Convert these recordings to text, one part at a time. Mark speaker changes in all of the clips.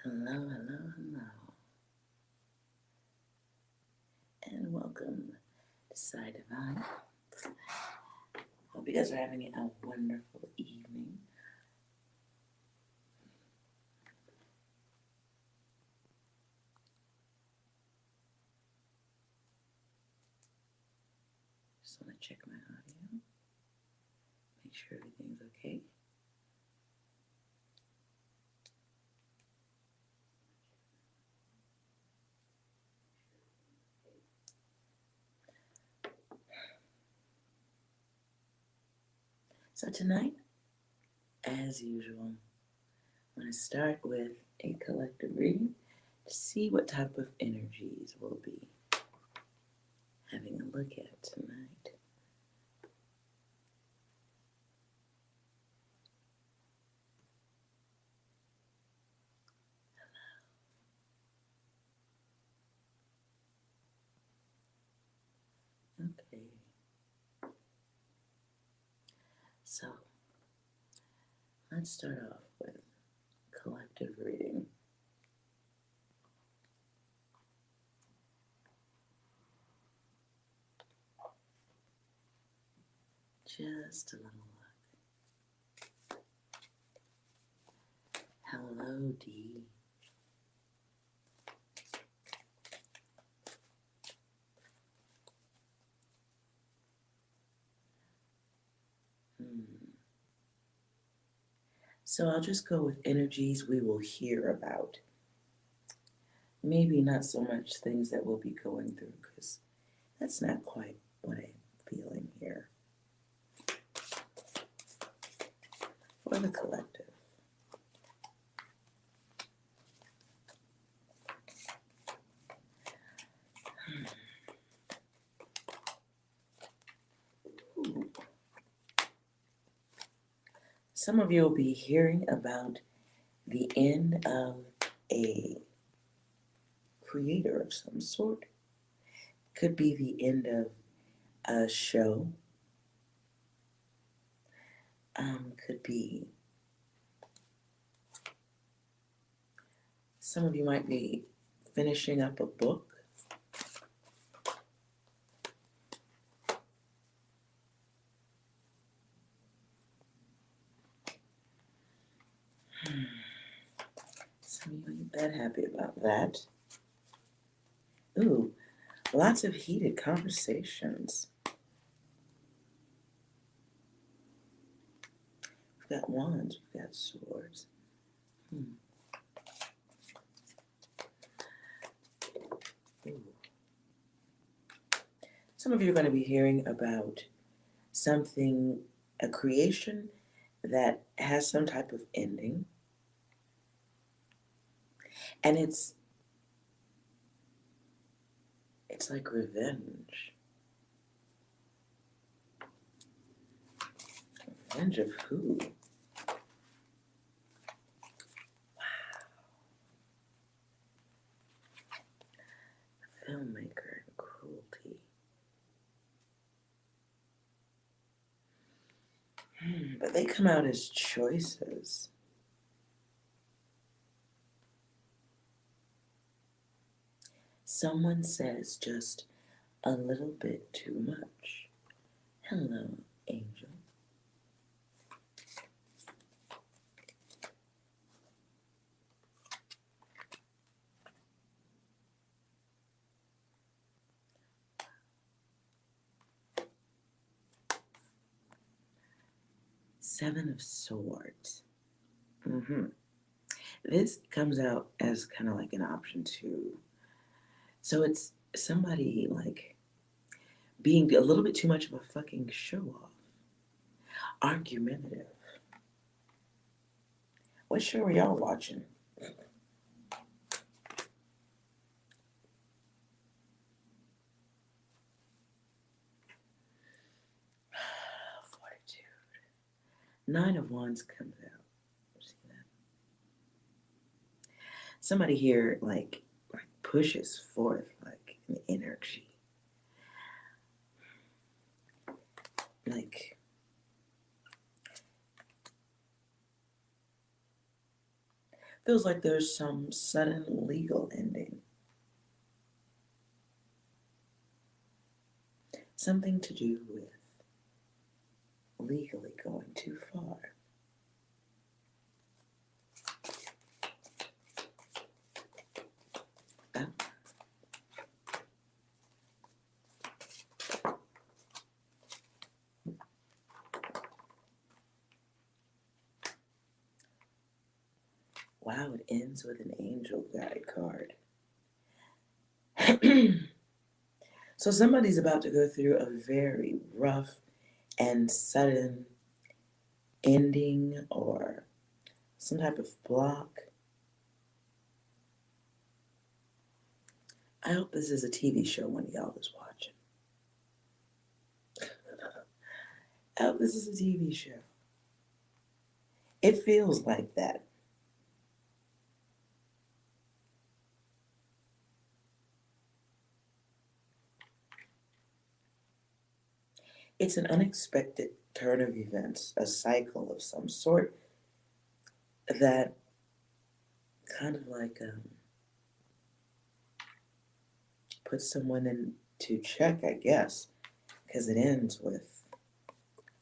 Speaker 1: Hello, hello, hello, and welcome to Side Divine. Hope you guys are having a wonderful evening. Just want to check my audio, make sure everything's okay. So, tonight, as usual, I'm going to start with a collective reading to see what type of energies we'll be having a look at tonight. Okay, so let's start off with collective reading. Just a little look. Hello, Dee. So I'll just go with energies we will hear about. Maybe not so much things that we'll be going through, because that's not quite what I'm feeling here. For the collective. Ooh. Some of you will be hearing about the end of a creator of some sort. Could be the end of a show. Could be some of you might be finishing up a book. Some of you ain't that happy about that. Ooh, lots of heated conversations. We've got wands, we've got swords. Ooh. Some of you are going to be hearing about something, a creation that has some type of ending. And it's like revenge. Revenge of who? Filmmaker and cruelty. But they come out as choices. Someone says just a little bit too much. Hello, angel. Seven of Swords. This comes out as kind of like an option too. So it's somebody like being a little bit too much of a fucking show off. Argumentative. What show are y'all watching? Fortitude. Nine of Wands comes out. See that? Somebody here like pushes forth like an energy. Like Feels like there's some sudden legal ending. Something to do with legally going too far. Oh. Wow, it ends with an angel guide card. So somebody's about to go through a very rough and sudden ending or some type of block. I hope this is a TV show one of y'all is watching. I hope this is a TV show. It feels like that. It's an unexpected turn of events, a cycle of some sort that kind of like puts someone into check, I guess, because it ends with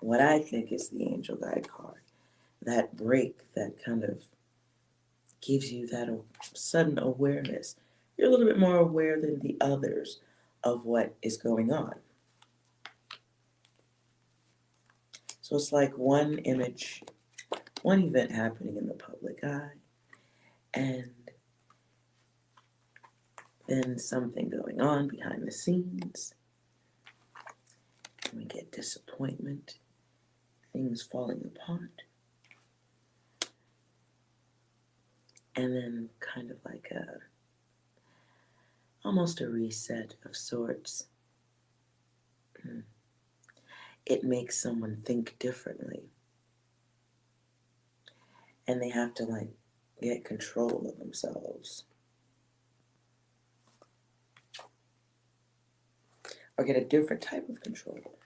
Speaker 1: what I think is the angel guide card. That break that kind of gives you that sudden awareness. You're a little bit more aware than the others of what is going on. So it's like one image, one event happening in the public eye, and then something going on behind the scenes. And we get disappointment, things falling apart. And then kind of like almost a reset of sorts. It makes someone think differently. And they have to like get control of themselves. Or get a different type of control.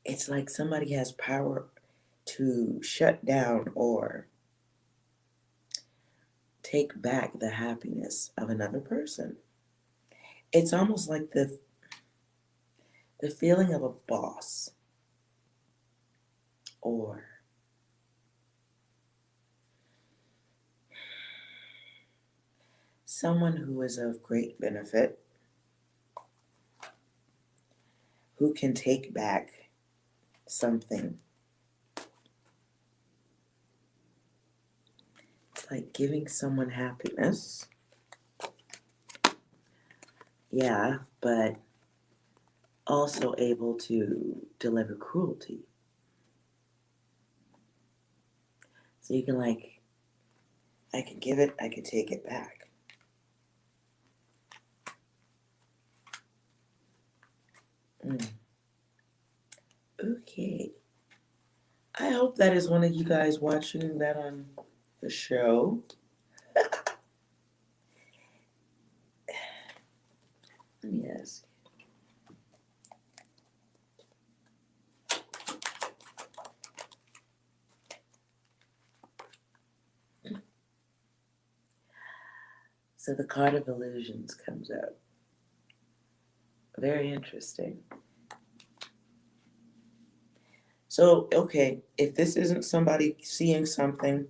Speaker 1: It's like somebody has power to shut down or take back the happiness of another person. It's almost like the feeling of a boss or someone who is of great benefit, who can take back something. It's like giving someone happiness. Yeah, but also able to deliver cruelty. So you can like, I can give it, I can take it back. Okay. I hope that is one of you guys watching that on the show. Let me ask. So the card of illusions comes out. Very interesting. So, okay, if this isn't somebody seeing something,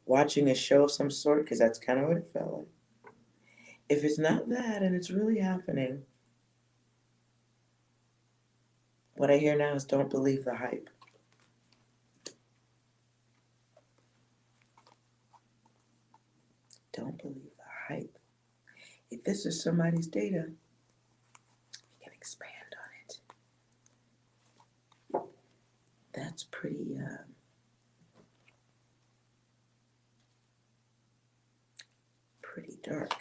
Speaker 1: watching a show of some sort, because that's kind of what it felt like. If it's not that and it's really happening, what I hear now is don't believe the hype. Don't believe the hype. If this is somebody's data, you can expand on it. That's pretty dark.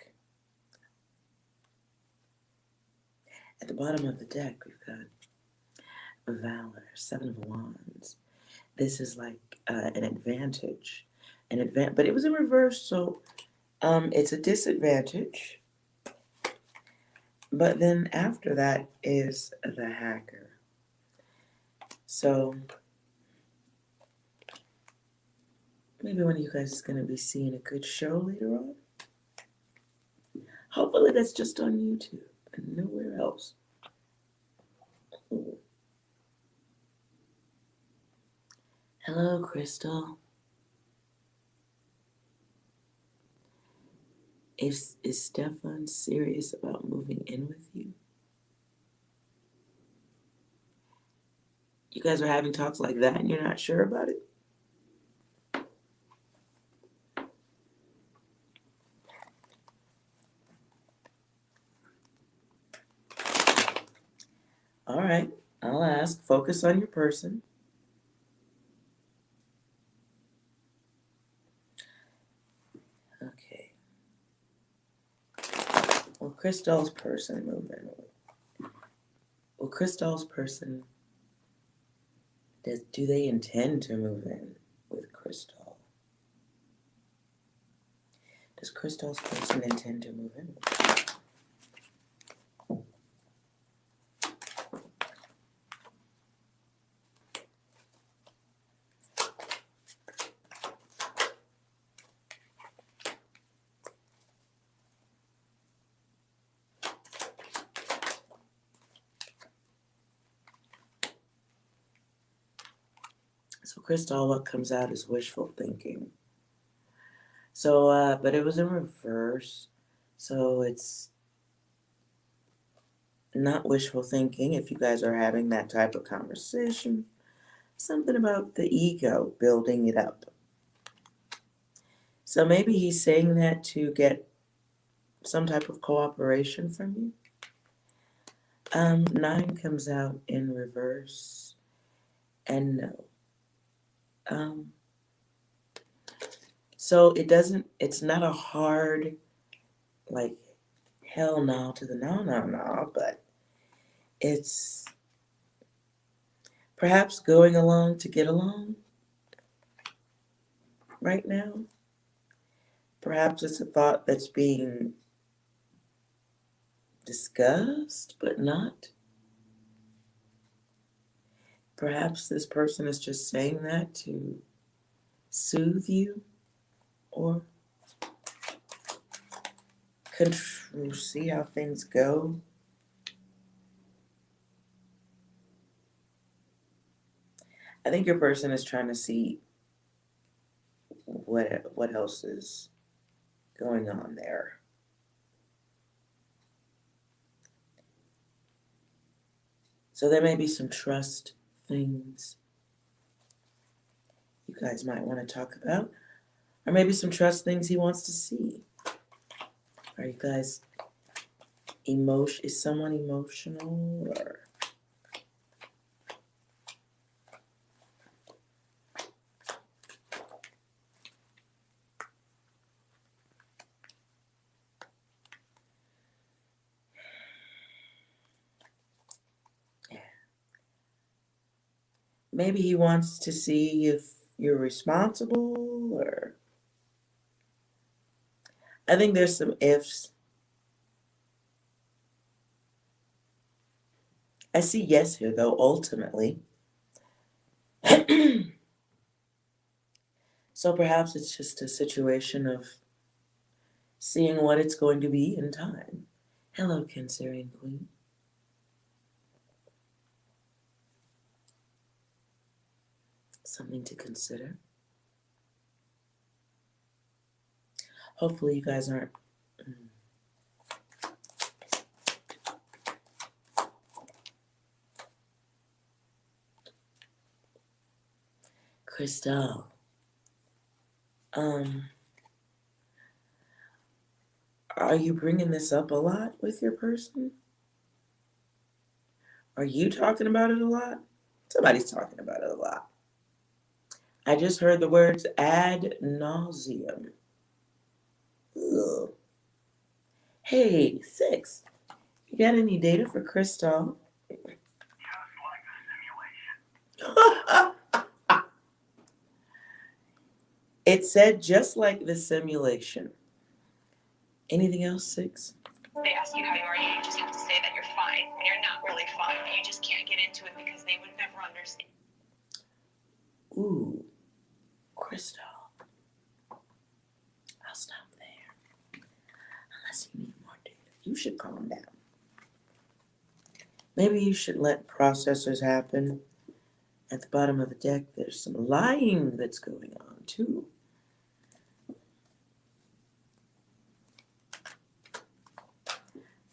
Speaker 1: At the bottom of the deck, we've got Valor, Seven of Wands. This is like an advantage, but it was in reverse, so it's a disadvantage. But then after that is the Hacker. So Maybe one of you guys is going to be seeing a good show later on. Hopefully that's just on YouTube and nowhere else. Ooh. Hello, Crystal. Is Stefan serious about moving in with you? You guys are having talks like that and you're not sure about it? All right, I'll ask. Focus on your person. Okay. Will Crystal's person move in? Will Crystal's person, do they intend to move in with Crystal? Does Crystal's person intend to move in with her? So Crystal, what comes out is wishful thinking. So, but it was in reverse. So it's not wishful thinking if you guys are having that type of conversation. Something about the ego, building it up. So maybe he's saying that to get some type of cooperation from you. 9 comes out in reverse, and no. So it's not a hard, like, hell no to the no, but it's perhaps going along to get along right now. Perhaps it's a thought that's being discussed, but not. Perhaps this person is just saying that to soothe you or see how things go. I think your person is trying to see what else is going on there. So there may be some trust things you guys might want to talk about, or maybe some trust things he wants to see. Are you guys is someone emotional, or maybe he wants to see if you're responsible, or I think there's some ifs. I see yes here, though, ultimately. So perhaps it's just a situation of seeing what it's going to be in time. Hello, Cancerian Queen. Something to consider. Hopefully you guys aren't Crystal. Are you bringing this up a lot with your person? Are you talking about it a lot? Somebody's talking about it a lot. I just heard the words ad nauseum. Ugh. Hey, 6. You got any data for Crystal? It said just like the simulation. Anything else, 6?
Speaker 2: They ask you how you are, you just have to say that you're fine when you're not really fine. You just can't get into it because they would never understand.
Speaker 1: Ooh, Crystal. stop there. Unless you need more data. You should calm down. Maybe you should let processors happen. At the bottom of the deck, there's some lying that's going on, too.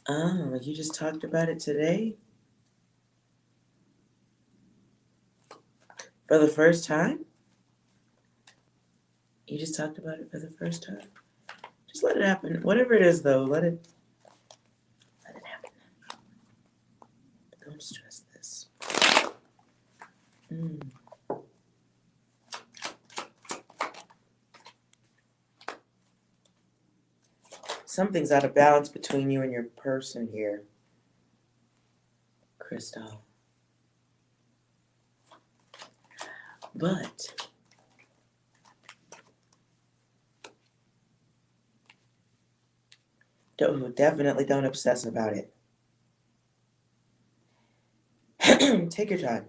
Speaker 1: Oh, you just talked about it today? For the first time? You just talked about it for the first time? Just let it happen. Whatever it is, though, let it happen. Don't stress this. Something's out of balance between you and your person here, Crystal. But definitely don't obsess about it. Take your time.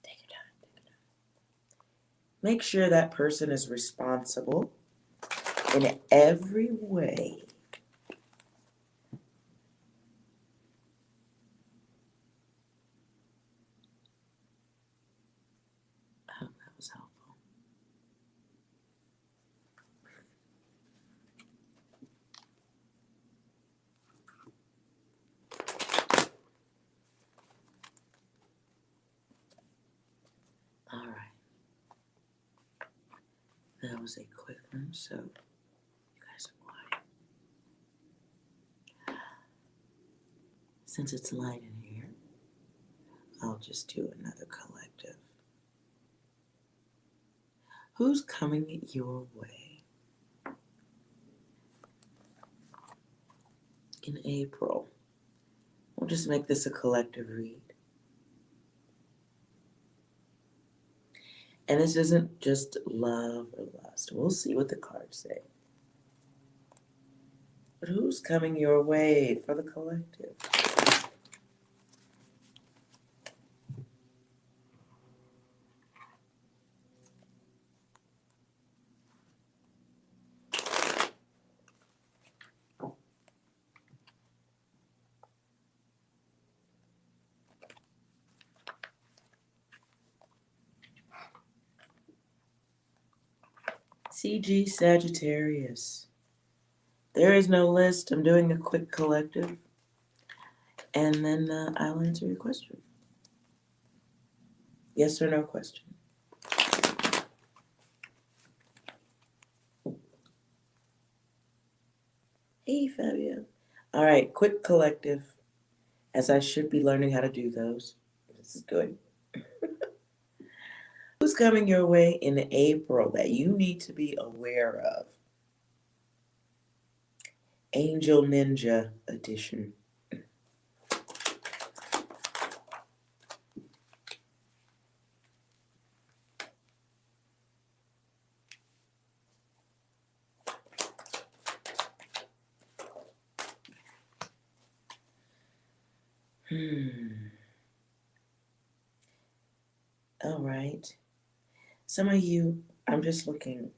Speaker 1: Take your time. Make sure that person is responsible in every way. I hope that was helpful. All right. That was a quick one, so you guys are quiet. Since it's light in here, I'll just do another collective. Who's coming your way in April? We'll just make this a collective read. And this isn't just love or lust. We'll see what the cards say. But who's coming your way for the collective? CG Sagittarius. There is no list. I'm doing a quick collective. And then I'll answer your question. Yes or no question. Hey, Fabio. All right, quick collective, as I should be learning how to do those. This is good. Who's coming your way in April that you need to be aware of? Angel Ninja Edition. All right. Some of you, I'm just looking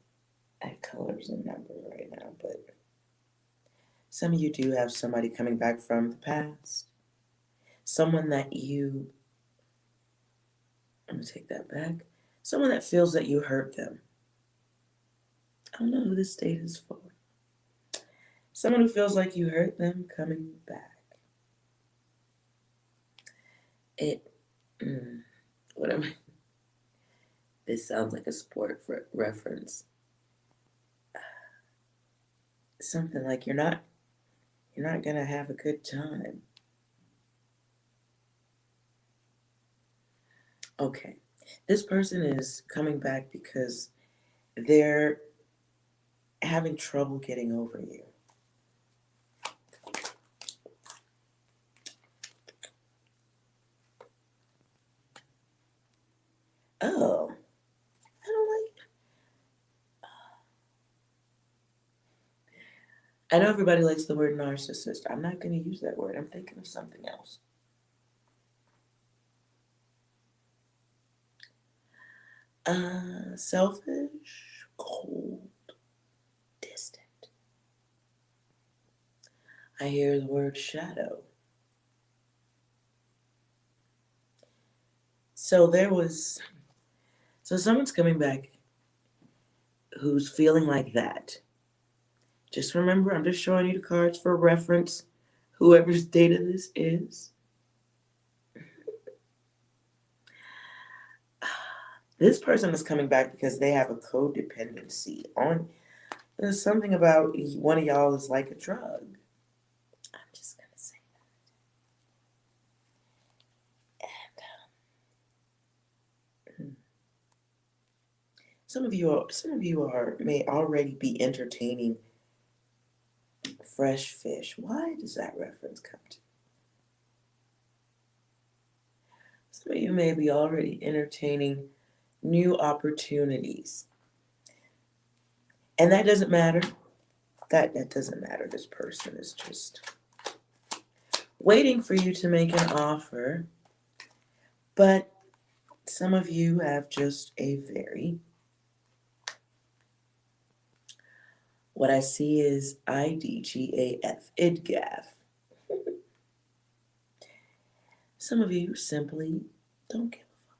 Speaker 1: at colors and numbers right now, but some of you do have somebody coming back from the past. Someone that you, I'm going to take that back. Someone that feels that you hurt them. I don't know who this date is for. Someone who feels like you hurt them coming back. What am I? This sounds like a sport reference. Something like you're not gonna have a good time. Okay, this person is coming back because they're having trouble getting over you. Oh, I don't like. I know everybody likes the word narcissist. I'm not going to use that word. I'm thinking of something else. Selfish? cold, distant. I hear the word shadow. So someone's coming back who's feeling like that. Just remember, I'm just showing you the cards for reference, whoever's data this is. This person is coming back because they have a codependency on. There's something about one of y'all is like a drug. I'm just gonna say that. And some of you may already be entertaining fresh fish. Why does that reference come to? Some of you may be already entertaining new opportunities. And that doesn't matter. That doesn't matter. This person is just waiting for you to make an offer. But some of you have just a very, what I see is IDGAF, IDGAF. Some of you simply don't give a fuck.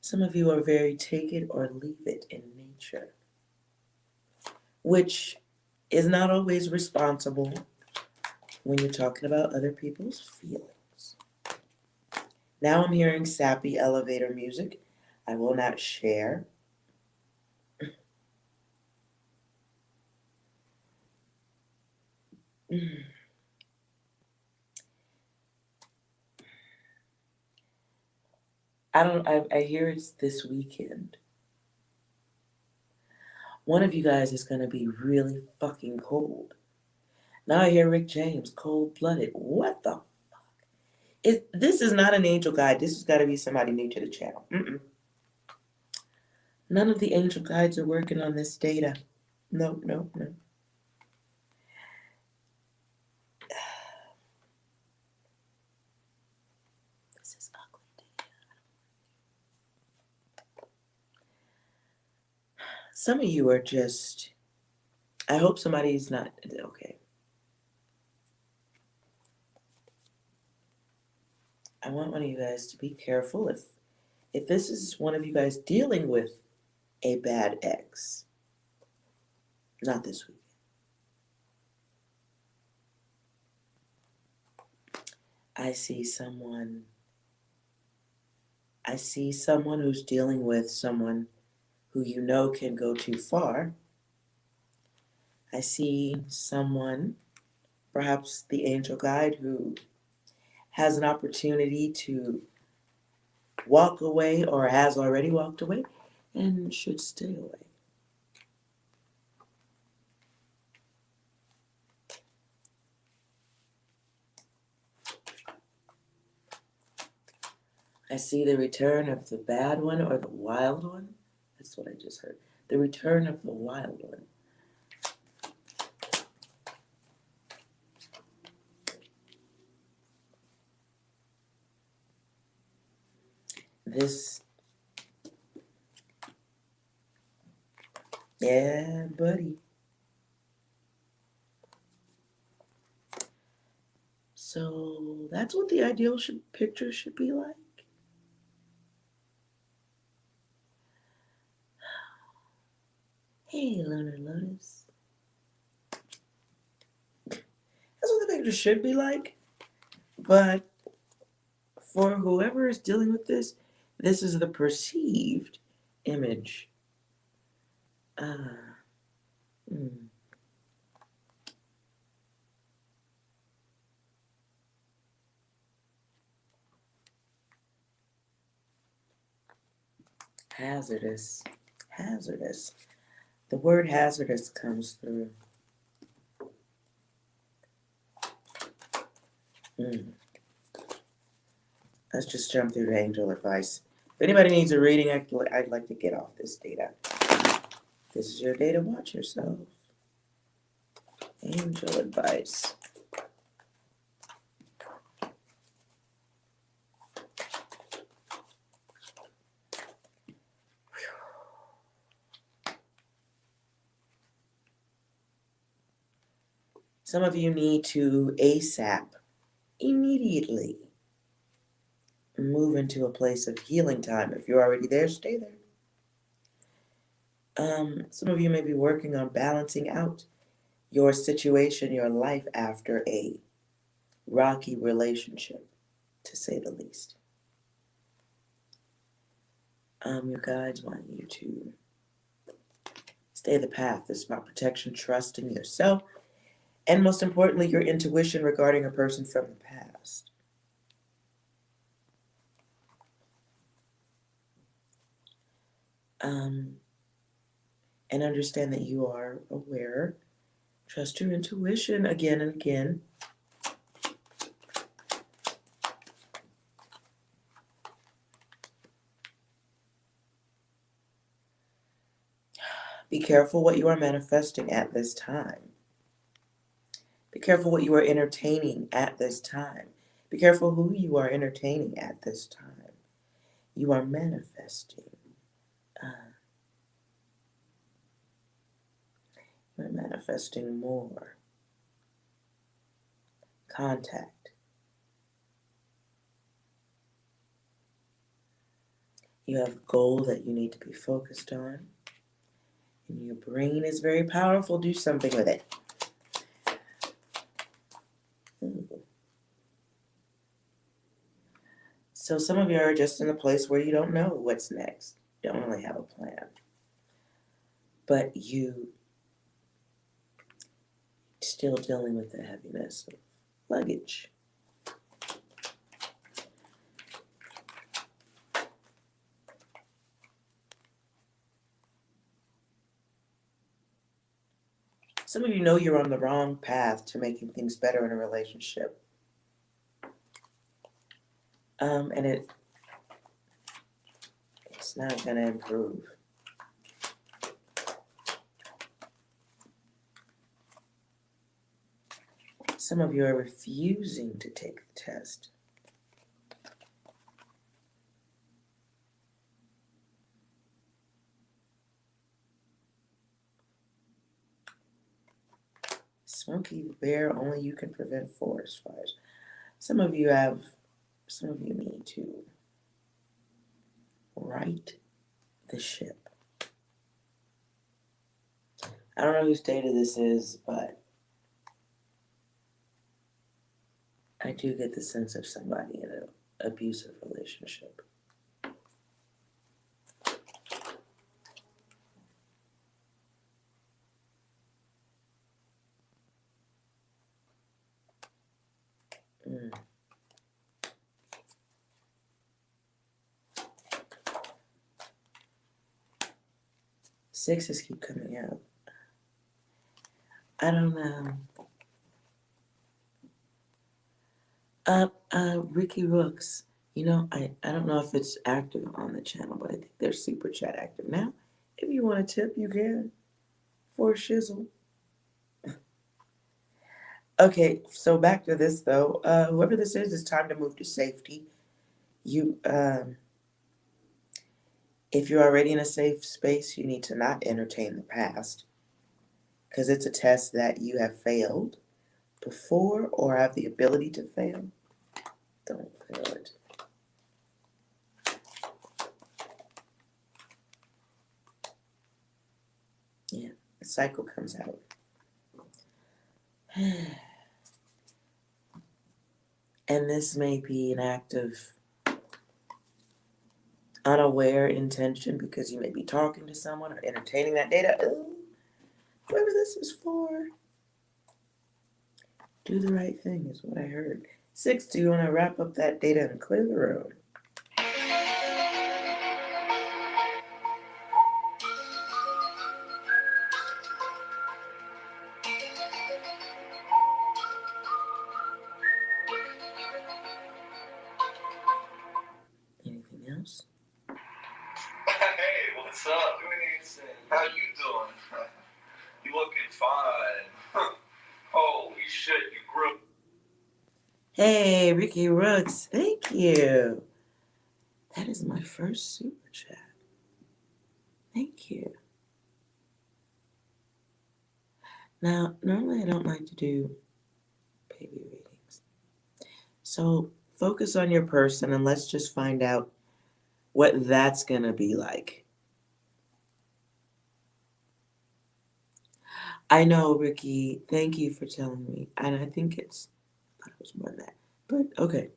Speaker 1: Some of you are very take it or leave it in nature, which is not always responsible when you're talking about other people's feelings. Now I'm hearing sappy elevator music. I will not share. I hear it's this weekend. One of you guys is going to be really fucking cold. Now I hear Rick James, cold-blooded. What the fuck? This is not an angel guide. This has got to be somebody new to the channel. None of the angel guides are working on this data. No, no, no. This is ugly data. Some of you are just, I hope somebody's not, okay. I want one of you guys to be careful if this is one of you guys dealing with a bad ex. Not this week. I see someone who's dealing with someone who you know can go too far. I see someone, perhaps the angel guide, who has an opportunity to walk away or has already walked away and should stay away. I see the return of the bad one or the wild one. That's what I just heard. The return of the wild one. Yeah, buddy. So that's what the ideal picture should be like. Hey, Lunar Lotus. That's what the picture should be like. But for whoever is dealing with this is the perceived image. Hazardous. Hazardous. The word hazardous comes through. Let's just jump through to angel advice. If anybody needs a reading, I'd like to get off this data. This is your data. Watch yourself. Angel advice. Some of you need to ASAP, immediately, move into a place of healing time. If you're already there, stay there. Some of you may be working on balancing out your situation, your life after a rocky relationship, to say the least. Your guides want you to stay the path. This is about protection, trusting yourself, and most importantly, your intuition regarding a person from the past. And understand that you are aware. Trust your intuition again and again. Be careful what you are manifesting at this time. Be careful what you are entertaining at this time. Be careful who you are entertaining at this time. You are manifesting. You're manifesting more contact. You have a goal that you need to be focused on. And your brain is very powerful. Do something with it. So some of you are just in a place where you don't know what's next. You don't really have a plan. But you still dealing with the heaviness of luggage. Some of you know you're on the wrong path to making things better in a relationship. And it's not going to improve. Some of you are refusing to take the test. Smokey Bear, only you can prevent forest fires. Some of you need to right the ship. I don't know whose data this is, but I do get the sense of somebody in an abusive relationship. Sixes keep coming out. I don't know. Ricky Rooks. You know, I don't know if it's active on the channel, but I think there's Super Chat active now. If you want a tip, you can. For shizzle. Okay, so back to this though. Whoever this is, it's time to move to safety. You, if you're already in a safe space, you need to not entertain the past, because it's a test that you have failed before or have the ability to fail. Don't fail it. Yeah, the cycle comes out. And this may be an act of unaware intention, because you may be talking to someone or entertaining that data. Ooh, whoever this is for, do the right thing is what I heard. 6, do you want to wrap up that data and clear the room? Anything else?
Speaker 3: Hey, what's up? How you doing? You looking fine. Holy shit, you grew.
Speaker 1: Hey, Ricky Rooks, thank you. That is my first super chat. Thank you. Now, normally I don't like to do baby readings. So focus on your person and let's just find out what that's going to be like. I know, Ricky. Thank you for telling me. And I think I thought it was more than that. But okay.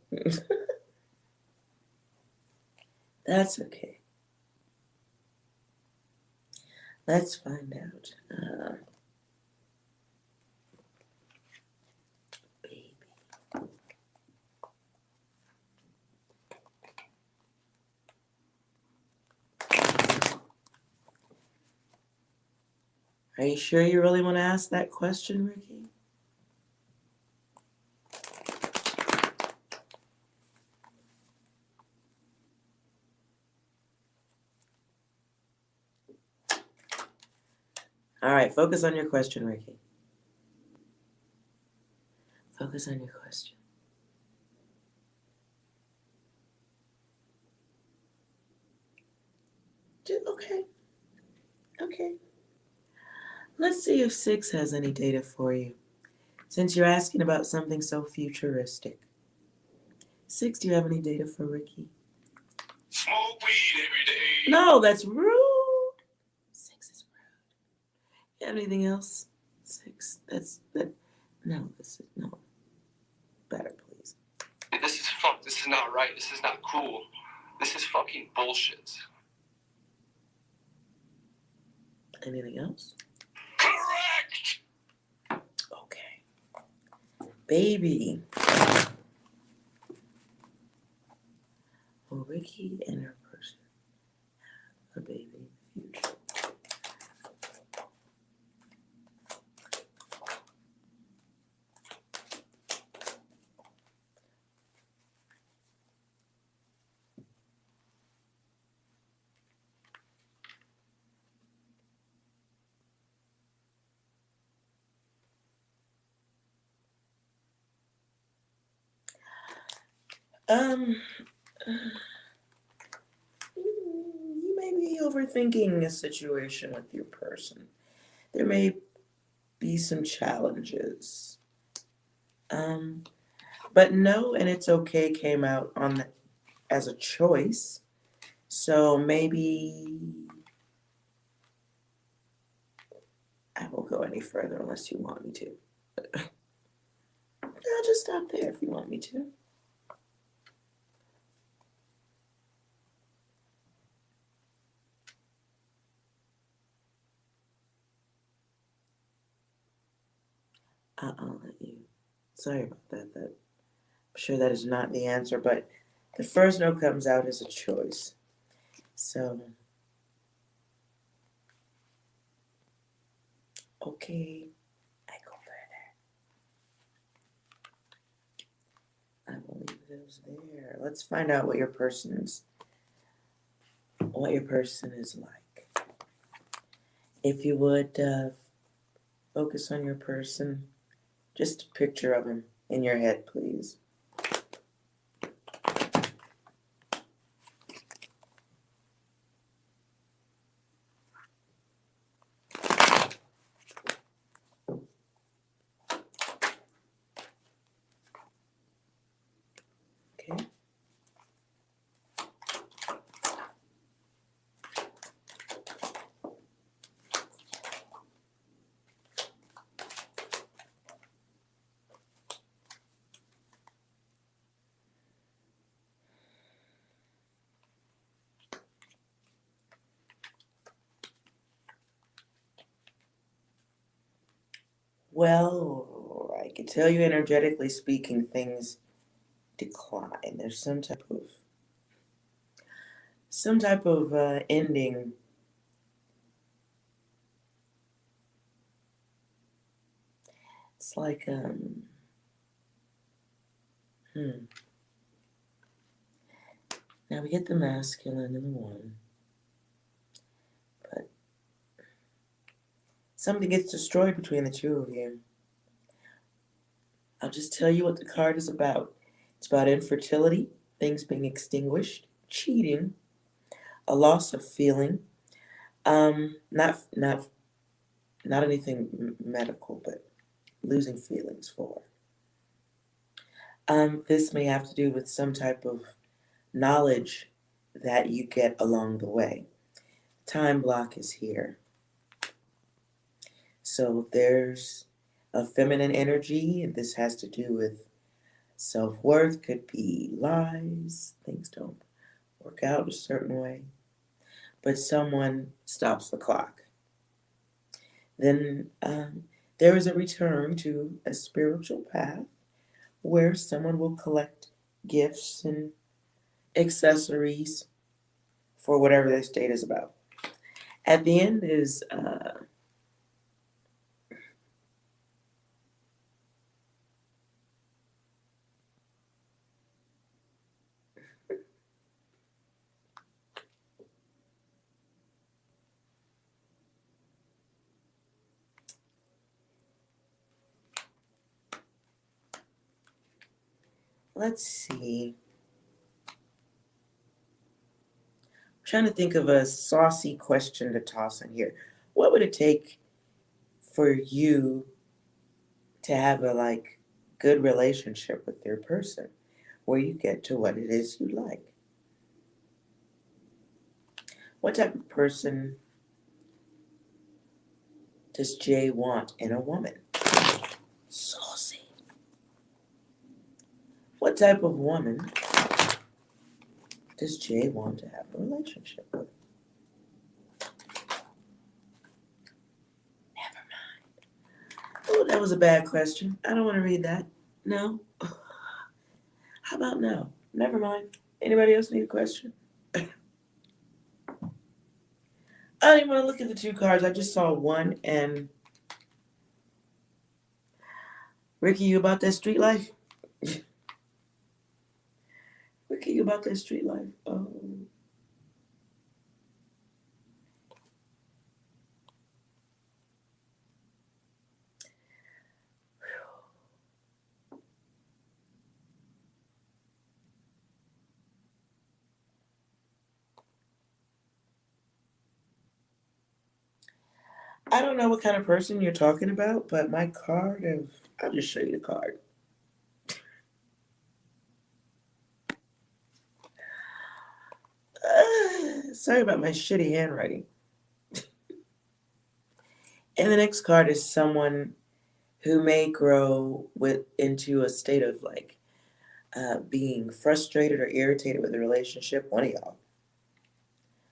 Speaker 1: That's okay. Let's find out. Baby. Are you sure you really want to ask that question, Ricky? All right, focus on your question, Ricky. Focus on your question. Okay. Okay. Let's see if 6 has any data for you. Since you're asking about something so futuristic. 6, do you have any data for Ricky?
Speaker 3: Smoke weed every day.
Speaker 1: No, that's rude. 6 is rude. You have anything else? 6. That. No, this is no. Better, please.
Speaker 4: This is fucked. This is not right. This is not cool. This is fucking bullshit.
Speaker 1: Anything else?
Speaker 3: Correct.
Speaker 1: Okay. Baby. Will Ricky and her person have a baby in the future? You may be overthinking a situation with your person. There may be some challenges. But no, and it's okay came out as a choice. So maybe I won't go any further unless you want me to. I'll just stop there if you want me to. I'll let you. Sorry about that. I'm sure that is not the answer, but the first note comes out as a choice. So, okay, I go further. I will leave those there. Let's find out what your person is like. If you would focus on your person, just a picture of him in your head, please. Okay. Well, I can tell you energetically speaking, things decline. There's some type of ending. It's like Now we get the masculine and the 1, but something gets destroyed between the two of you. I'll just tell you what the card is about. It's about infertility, things being extinguished, cheating, a loss of feeling, not not anything medical, but losing feelings for. This may have to do with some type of knowledge that you get along the way. Time block is here. So there's a feminine energy, and this has to do with self-worth, could be lies, things don't work out a certain way, but someone stops the clock. Then there is a return to a spiritual path where someone will collect gifts and accessories for whatever this date is about. At the end is let's see. I'm trying to think of a saucy question to toss in here. What would it take for you to have a good relationship with your person where you get to what it is you like? What type of person does Jay want in a woman? Saucy. What type of woman does Jay want to have a relationship with? Never mind. Oh, that was a bad question. I don't want to read that. No. How about no? Never mind. Anybody else need a question? I don't even want to look at the two cards. I just saw one. And Ricky, you about that street life? Ricky, you about that street life? Oh. I don't know what kind of person you're talking about, but my card of, I'll just show you the card. Sorry about my shitty handwriting. And the next card is someone who may grow into a state of being frustrated or irritated with the relationship. One of y'all.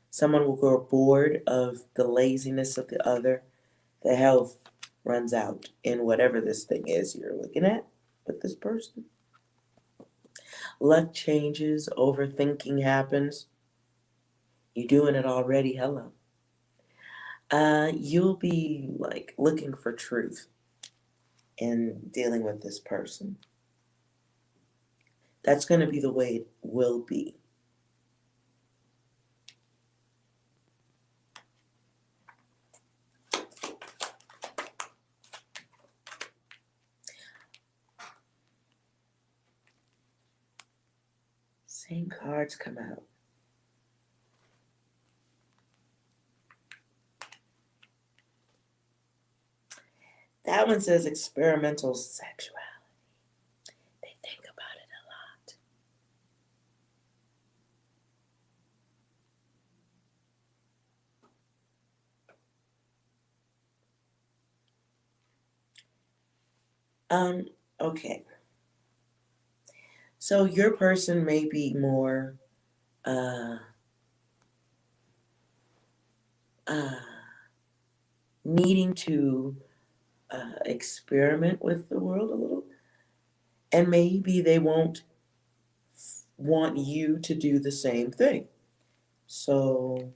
Speaker 1: Someone will grow bored of the laziness of the other. The health runs out in whatever this thing is you're looking at with this person. Luck changes, overthinking happens. You're doing it already. Hello. You'll be looking for truth in dealing with this person. That's going to be the way it will be. Same cards come out. That one says experimental sexuality. They think about it a lot. Okay. So your person may be more needing to experiment with the world a little. And maybe they won't want you to do the same thing. So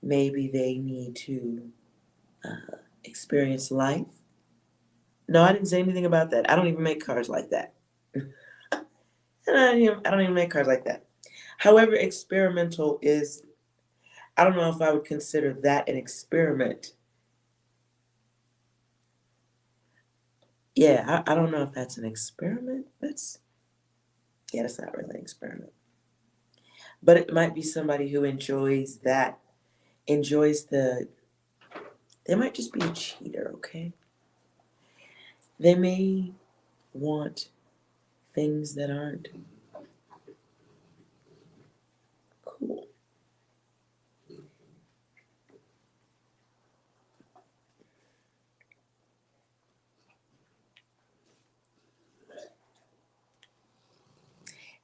Speaker 1: maybe they need to experience life. No, I didn't say anything about that. I don't even make cards like that. I don't even make cards like that. However, experimental is, I don't know if I would consider that an experiment. Yeah, I don't know if that's an experiment. That's not really an experiment. But it might be somebody who enjoys the They might just be a cheater, okay? They may want things that aren't cool.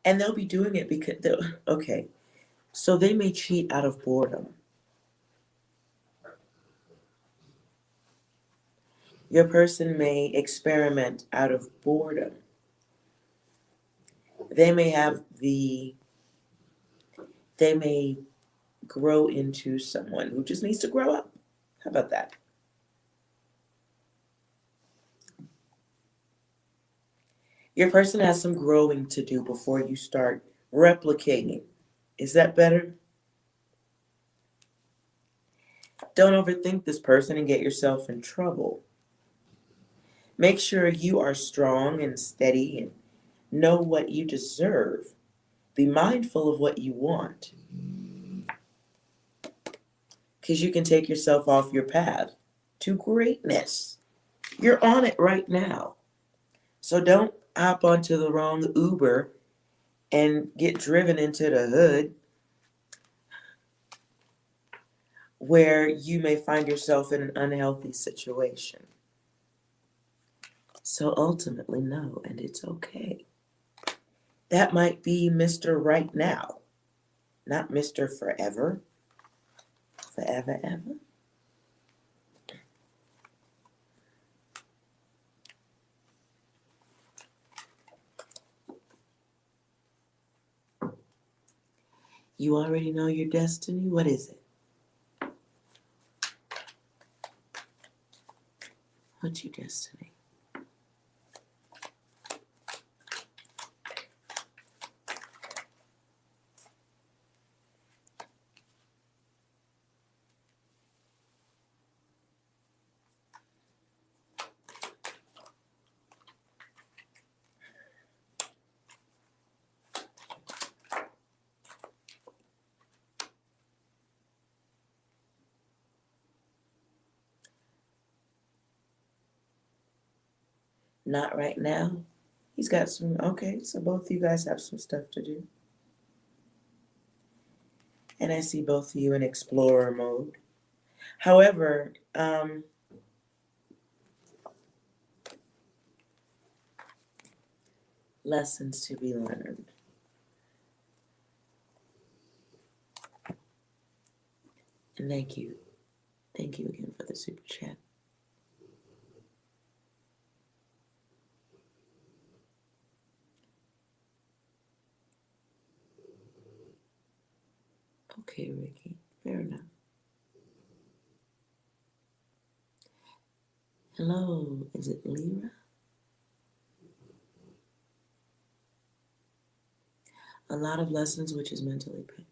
Speaker 1: And they'll be doing it because, okay, so they may cheat out of boredom. Your person may experiment out of boredom. They may grow into someone who just needs to grow up. How about that? Your person has some growing to do before you start replicating. Is that better? Don't overthink this person and get yourself in trouble. Make sure you are strong and steady and know what you deserve. Be mindful of what you want, because you can take yourself off your path to greatness. You're on it right now. So don't hop onto the wrong Uber and get driven into the hood where you may find yourself in an unhealthy situation. So ultimately, no, and it's okay. That might be Mr. Right Now, not Mr. Forever. Forever, ever. You already know your destiny? What is it? What's your destiny? Not right now. He's got some, okay, so both of you guys have some stuff to do. And I see both of you in explorer mode. However, lessons to be learned. And thank you. Thank you again for the super chat. Okay, Ricky. Fair enough. Hello, is it Lyra? A lot of lessons, which is mentally pain.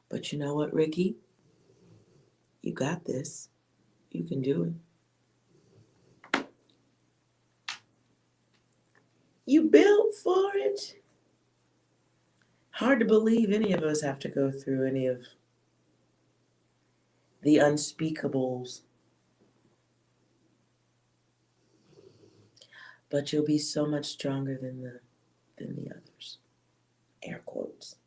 Speaker 1: But you know what, Ricky? You got this. You can do it. You built for it. Hard to believe any of us have to go through any of the unspeakables. But you'll be so much stronger than the others. Air quotes.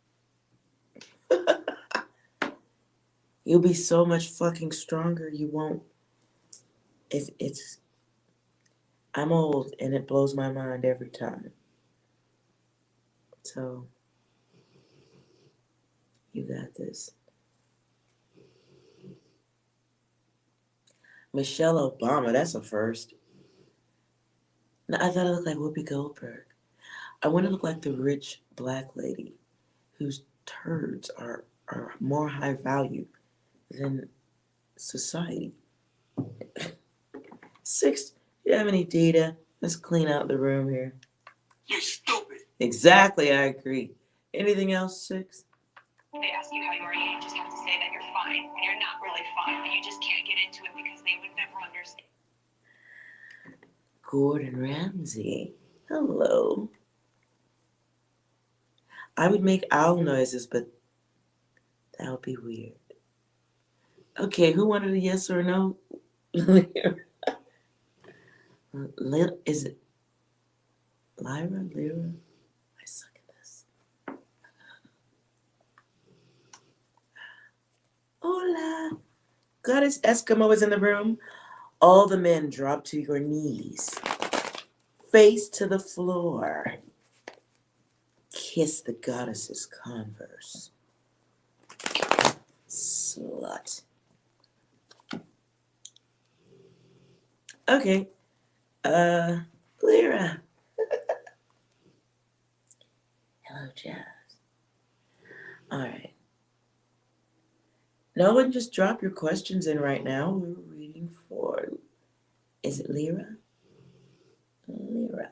Speaker 1: You'll be so much fucking stronger. You won't. It's. I'm old and it blows my mind every time. So, you got this. Michelle Obama, that's a first. No, I thought I looked like Whoopi Goldberg. I want to look like the rich black lady whose turds are more high value than society. 6, do you have any data? Let's clean out the room here.
Speaker 4: You stupid.
Speaker 1: Exactly, I agree. Anything else, 6?
Speaker 2: They ask you how you are, you just have to say that you're fine when you're not really fine, but you just can't get into it because they would never understand.
Speaker 1: Gordon Ramsay. Hello. I would make owl noises, but that would be weird. Okay, who wanted a yes or a no? Is it Lyra? Lyra? I suck at this. Hola. Goddess Eskimo is in the room. All the men drop to your knees, face to the floor. Kiss the goddess's converse. Slut. Okay. Lyra. Hello, Jazz. All right. No one just drop your questions in right now. We're reading for, is it Lyra? Lyra.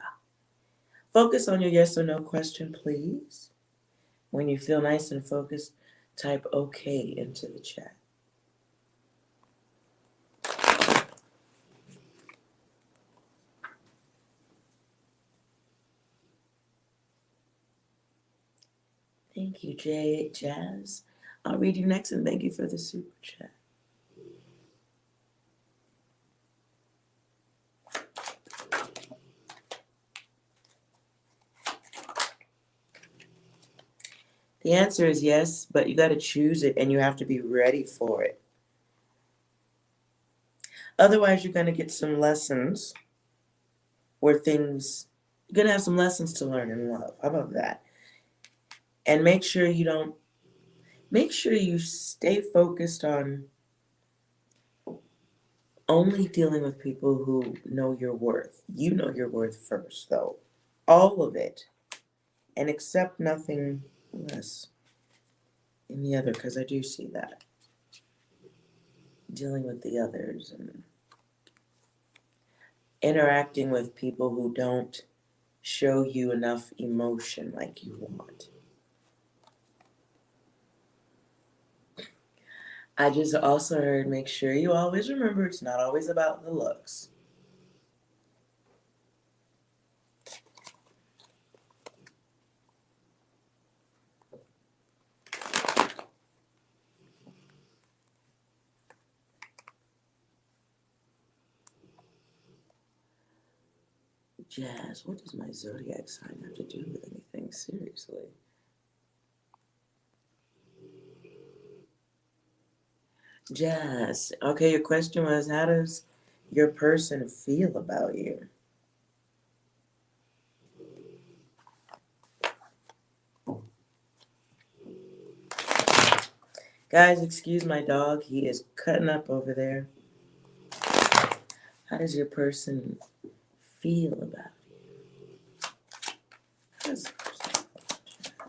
Speaker 1: Focus on your yes or no question, please. When you feel nice and focused, type OK into the chat. Thank you, Jazz. I'll read you next, and thank you for the super chat. The answer is yes, but you got to choose it, and you have to be ready for it. Otherwise, you're going to get some lessons where things, you're going to have some lessons to learn in love. How about that? And make sure you stay focused on only dealing with people who know your worth. You know your worth first, though. All of it. And accept nothing less in the other, because I do see that. Dealing with the others and interacting with people who don't show you enough emotion like you want. I just also heard, make sure you always remember it's not always about the looks. Jazz, what does my zodiac sign have to do with anything? Seriously. Jazz, okay, your question was, how does your person feel about you? Guys, excuse my dog. He is cutting up over there. How does your person feel about you? How does the person feel about you?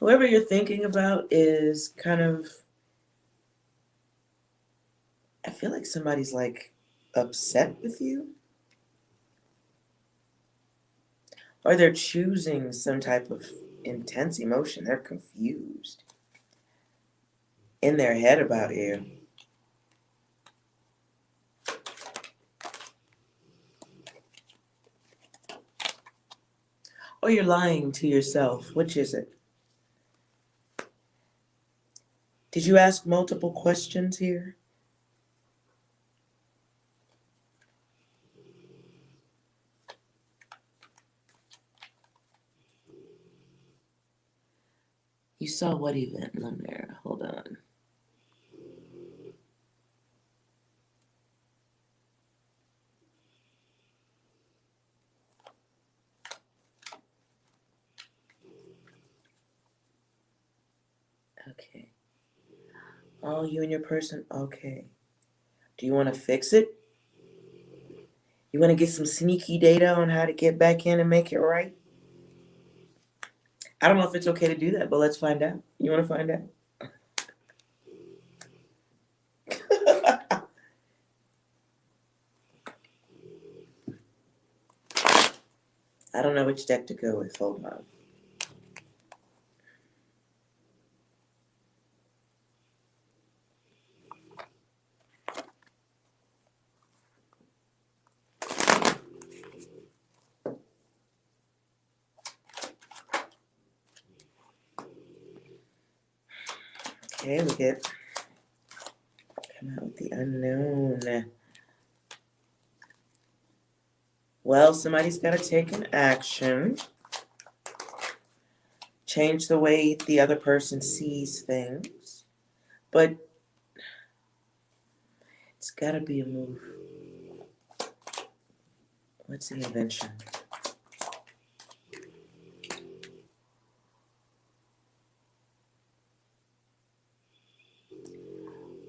Speaker 1: Whoever you're thinking about is kind of, I feel like somebody's like upset with you. Or they're choosing some type of intense emotion. They're confused in their head about you. Or you're lying to yourself. Which is it? Did you ask multiple questions here? You saw what event, Lumiere? Hold on. Okay. Oh, you and your person? Okay. Do you want to fix it? You want to get some sneaky data on how to get back in and make it right? I don't know if it's okay to do that, but let's find out. You want to find out? I don't know which deck to go with. Hold on. Okay, we get come out with the unknown. Well, somebody's got to take an action. Change the way the other person sees things. But it's got to be a move. What's the invention?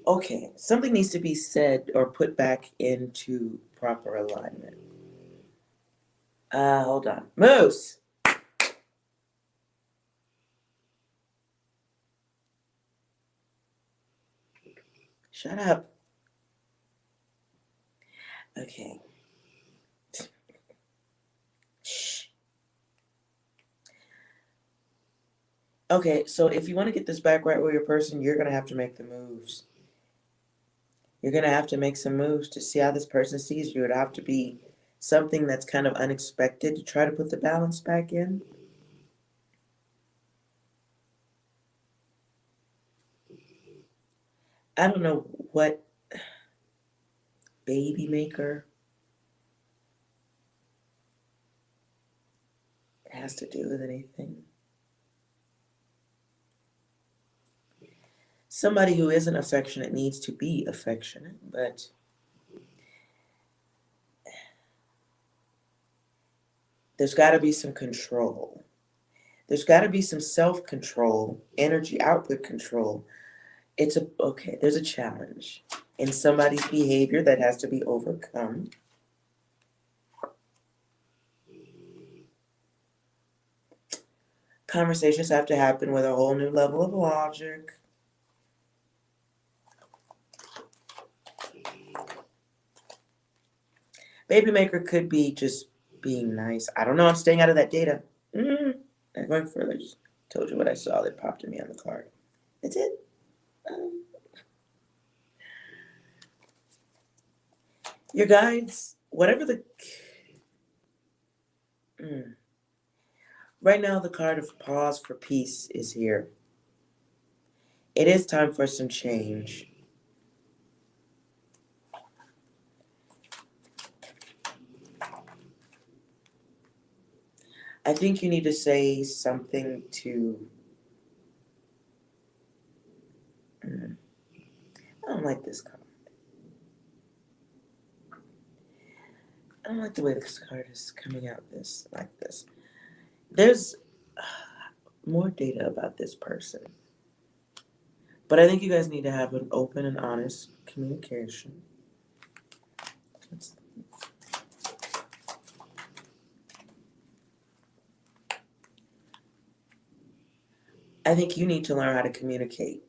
Speaker 1: Okay, something needs to be said or put back into proper alignment. Hold on. Moose! Shut up. Okay. Shh. Okay, so if you want to get this back right with your person, you're going to have to make the moves. You're going to have to make some moves to see how this person sees you. It'll have to be something that's kind of unexpected to try to put the balance back in. I don't know what baby maker has to do with anything. Somebody who isn't affectionate needs to be affectionate, but there's got to be some control. There's got to be some self-control, energy output control. There's a challenge in somebody's behavior that has to be overcome. Conversations have to happen with a whole new level of logic. Baby maker could be just being nice. I don't know. I'm staying out of that data. Not going further. I just told you what I saw that popped to me on the card. That's it. Your guides, whatever the... Right now, the card of pause for peace is here. It is time for some change. I think you need to say something to... I don't like this card. I don't like the way this card is coming out like this. There's more data about this person. But I think you guys need to have an open and honest communication. I think you need to learn how to communicate.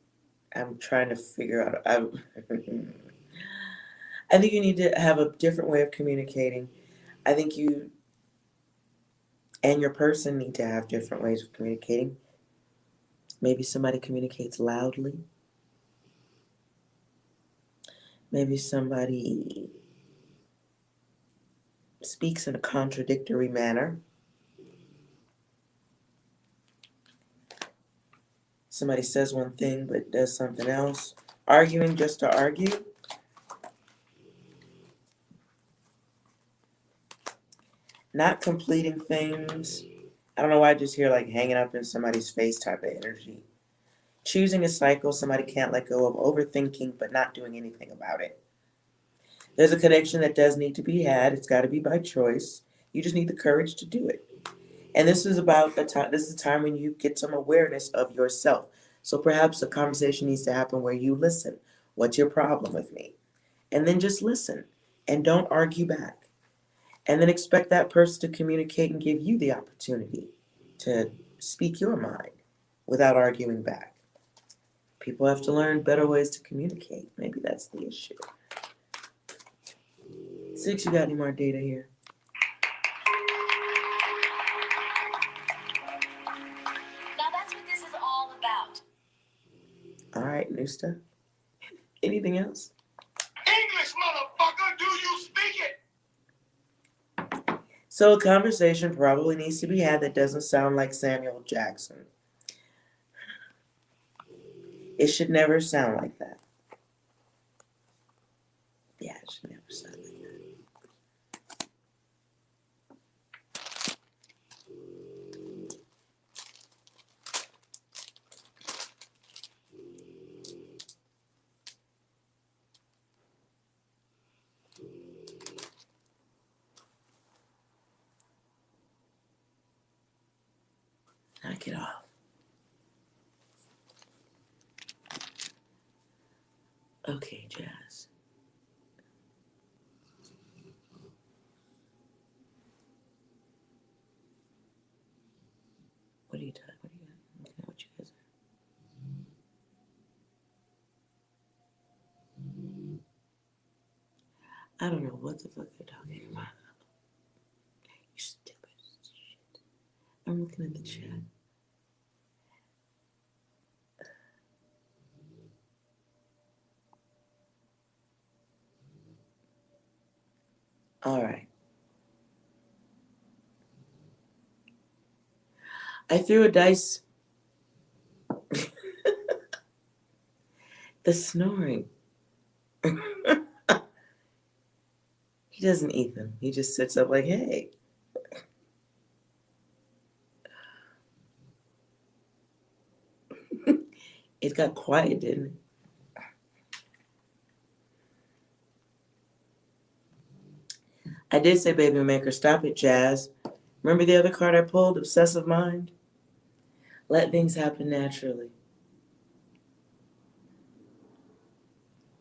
Speaker 1: I'm trying to figure out. I think you need to have a different way of communicating. I think you and your person need to have different ways of communicating. Maybe somebody communicates loudly. Maybe somebody speaks in a contradictory manner. Somebody says one thing but does something else. Arguing just to argue. Not completing things. I don't know why I just hear like hanging up in somebody's face type of energy. Choosing a cycle somebody can't let go of. Overthinking but not doing anything about it. There's a connection that does need to be had. It's got to be by choice. You just need the courage to do it. And this is about a time. This is a time when you get some awareness of yourself. So perhaps a conversation needs to happen where you listen. What's your problem with me? And then just listen and don't argue back. And then expect that person to communicate and give you the opportunity to speak your mind without arguing back. People have to learn better ways to communicate. Maybe that's the issue. 6, you got any more data here?
Speaker 2: Now that's what this is all about.
Speaker 1: All right, new stuff. Anything else?
Speaker 3: English, motherfucker, do you speak it?
Speaker 1: So a conversation probably needs to be had that doesn't sound like Samuel Jackson. It should never sound like that. Yeah, it should never sound like that. Knock it off. Okay, Jazz. What are you talking? What are you looking at? What you guys are? I don't know what the fuck they're talking about. You stupid shit. I'm looking at the chat. All right. I threw a dice. The snoring. He doesn't eat them. He just sits up like, hey. It got quiet, didn't it? I did say, baby maker, stop it, Jazz. Remember the other card I pulled, obsessive mind? Let things happen naturally.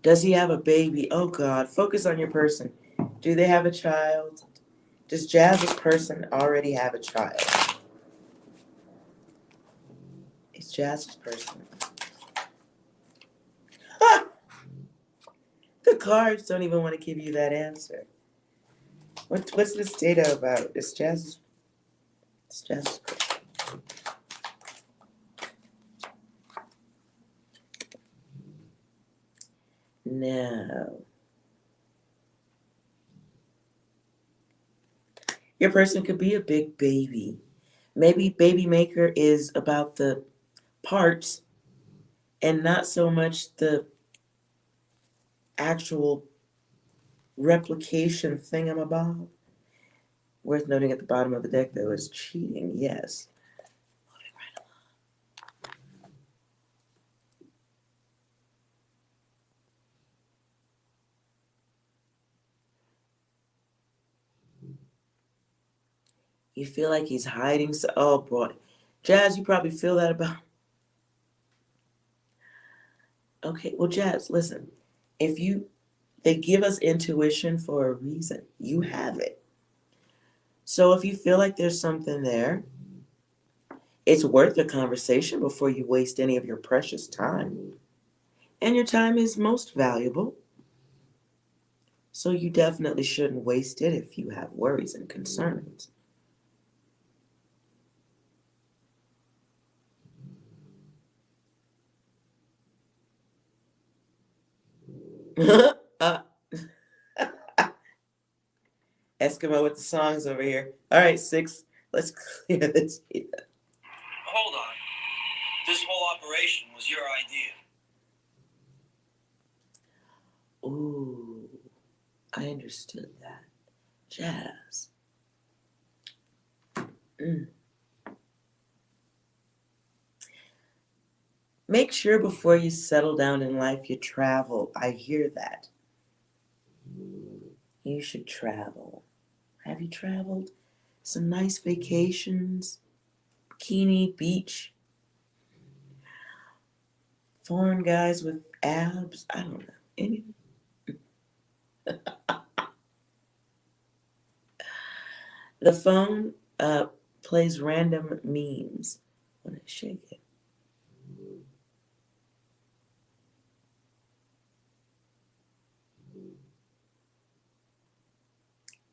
Speaker 1: Does he have a baby? Oh, God. Focus on your person. Do they have a child? Does Jazz's person already have a child? It's Jazz's person. The cards don't even want to give you that answer. What's this data about? It's Jazz's person. No. Your person could be a big baby. Maybe baby maker is about the parts and not so much the actual replication thingamabob. Worth noting at the bottom of the deck, though, is cheating. Yes. Moving right along. You feel like he's hiding. So, oh boy, Jazz, you probably feel that about. Okay, well, Jazz, listen. They give us intuition for a reason. You have it. So if you feel like there's something there, it's worth a conversation before you waste any of your precious time. And your time is most valuable. So you definitely shouldn't waste it if you have worries and concerns. Eskimo with the songs over here. All right, 6. Let's clear this here.
Speaker 5: Hold on. This whole operation was your idea.
Speaker 1: Ooh, I understood that. Jazz. Make sure before you settle down in life you travel. I hear that. You should travel. Have you traveled? Some nice vacations, bikini, beach, foreign guys with abs. I don't know. Anything. The phone plays random memes when I shake it.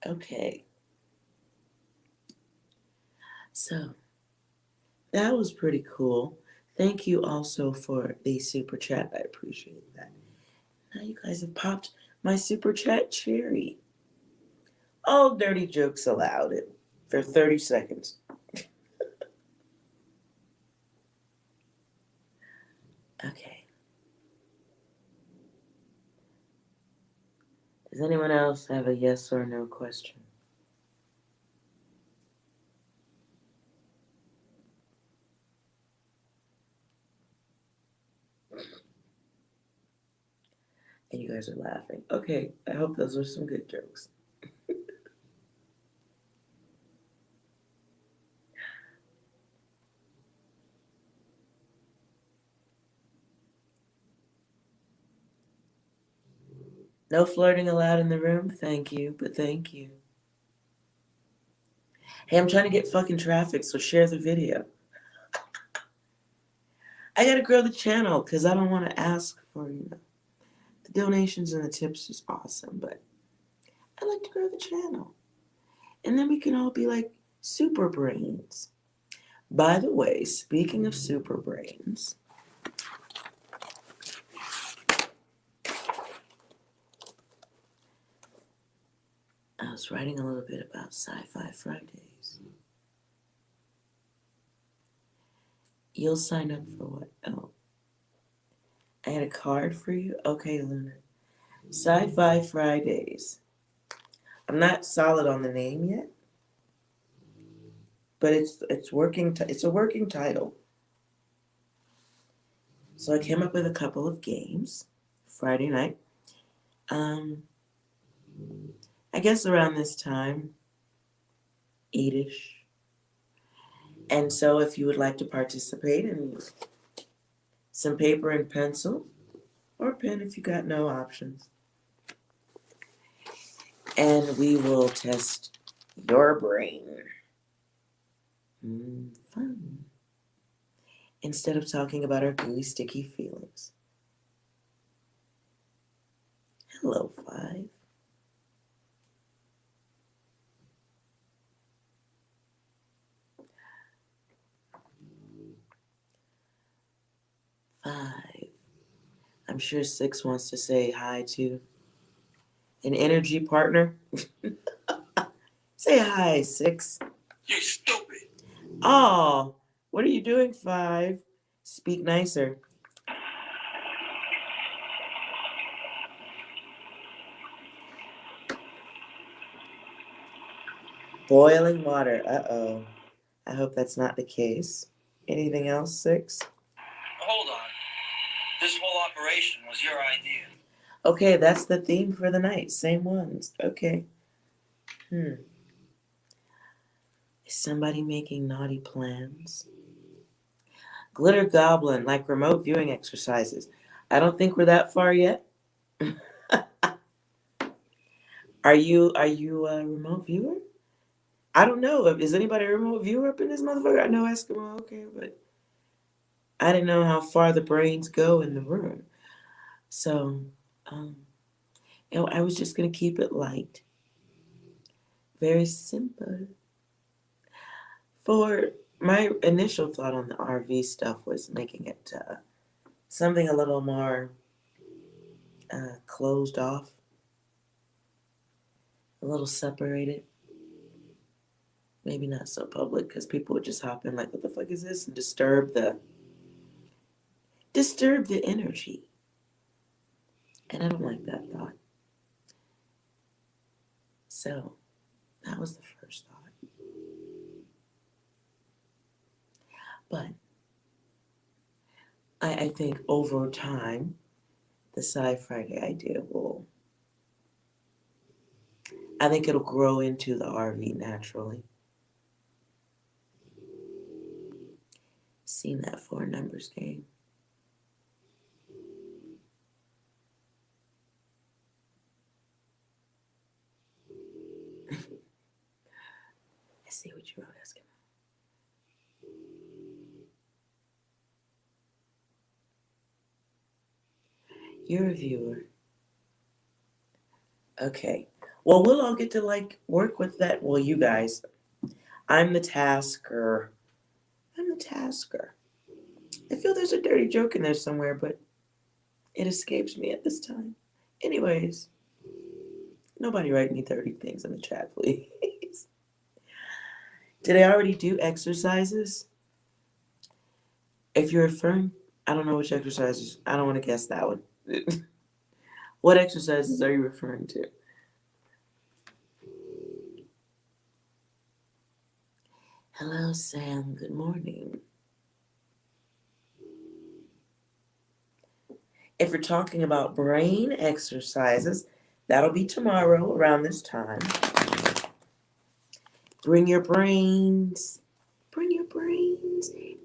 Speaker 1: Okay. So that was pretty cool. Thank you also for the super chat. I appreciate that. Now you guys have popped my super chat cherry. All dirty jokes allowed it for 30 seconds. Okay, Does anyone else have a yes or no question? And you guys are laughing. Okay, I hope those were some good jokes. No flirting allowed in the room? Thank you, but thank you. Hey, I'm trying to get fucking traffic, so share the video. I gotta grow the channel because I don't want to ask for, the donations and the tips is awesome, but I like to grow the channel. And then we can all be like super brains. By the way, speaking of super brains, I was writing a little bit about Sci-Fi Fridays. You'll sign up for what? Oh, I had a card for you? Okay, Luna. Sci-Fi Fridays. I'm not solid on the name yet, but it's working. It's a working title. So I came up with a couple of games Friday night. I guess around this time, 8-ish. And so if you would like to participate in some paper and pencil, or pen if you got no options. And we will test your brain. Fun. Instead of talking about our gooey, sticky feelings. Hello, 5. I'm sure 6 wants to say hi to an energy partner. Say hi, 6.
Speaker 5: You stupid.
Speaker 1: Oh, what are you doing, 5? Speak nicer. Boiling water. Uh-oh. I hope that's not the case. Anything else, 6?
Speaker 5: Hold on. This whole operation was your idea.
Speaker 1: Okay, that's the theme for the night. Same ones. Okay. Is somebody making naughty plans? Glitter Goblin, like remote viewing exercises. I don't think we're that far yet. Are you a remote viewer? I don't know. Is anybody a remote viewer up in this motherfucker? I know Eskimo, okay, but I didn't know how far the brains go in the room. So, I was just going to keep it light. Very simple. For my initial thought on the RV stuff was making it something a little more closed off, a little separated. Maybe not so public because people would just hop in like, what the fuck is this? And disturb the energy. And I don't like that thought. So that was the first thought. But I think over time, the Sci Friday idea I think it'll grow into the RV naturally. Seen that 4 numbers game. I see what you wrote, Eskimo. You're a viewer. Okay. Well, we'll all get to work with that. Well, you guys. I'm the tasker. I feel there's a dirty joke in there somewhere, but it escapes me at this time. Anyways, nobody write me dirty things in the chat, please. Did I already do exercises? If you're referring, I don't know which exercises. I don't want to guess that one. What exercises are you referring to? Hello, Sam. Good morning. If you're talking about brain exercises, that'll be tomorrow around this time. Bring your brains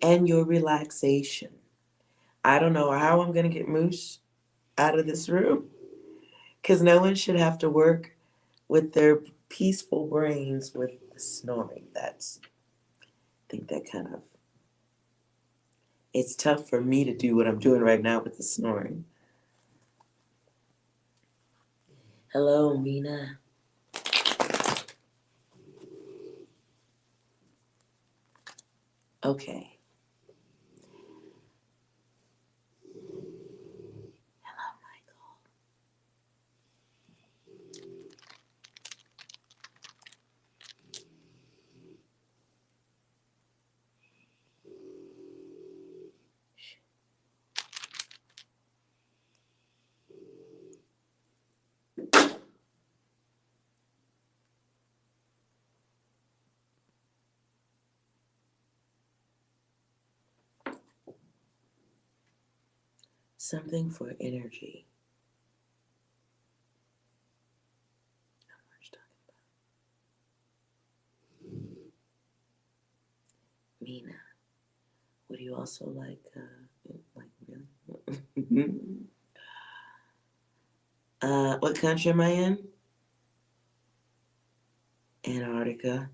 Speaker 1: and your relaxation. I don't know how I'm going to get Moose out of this room because no one should have to work with their peaceful brains with the snoring. I think that kind of, it's tough for me to do what I'm doing right now with the snoring. Hello, Mina. Okay. Hello, Michael. Something for energy. Mina, would you also like really? What country am I in? Antarctica.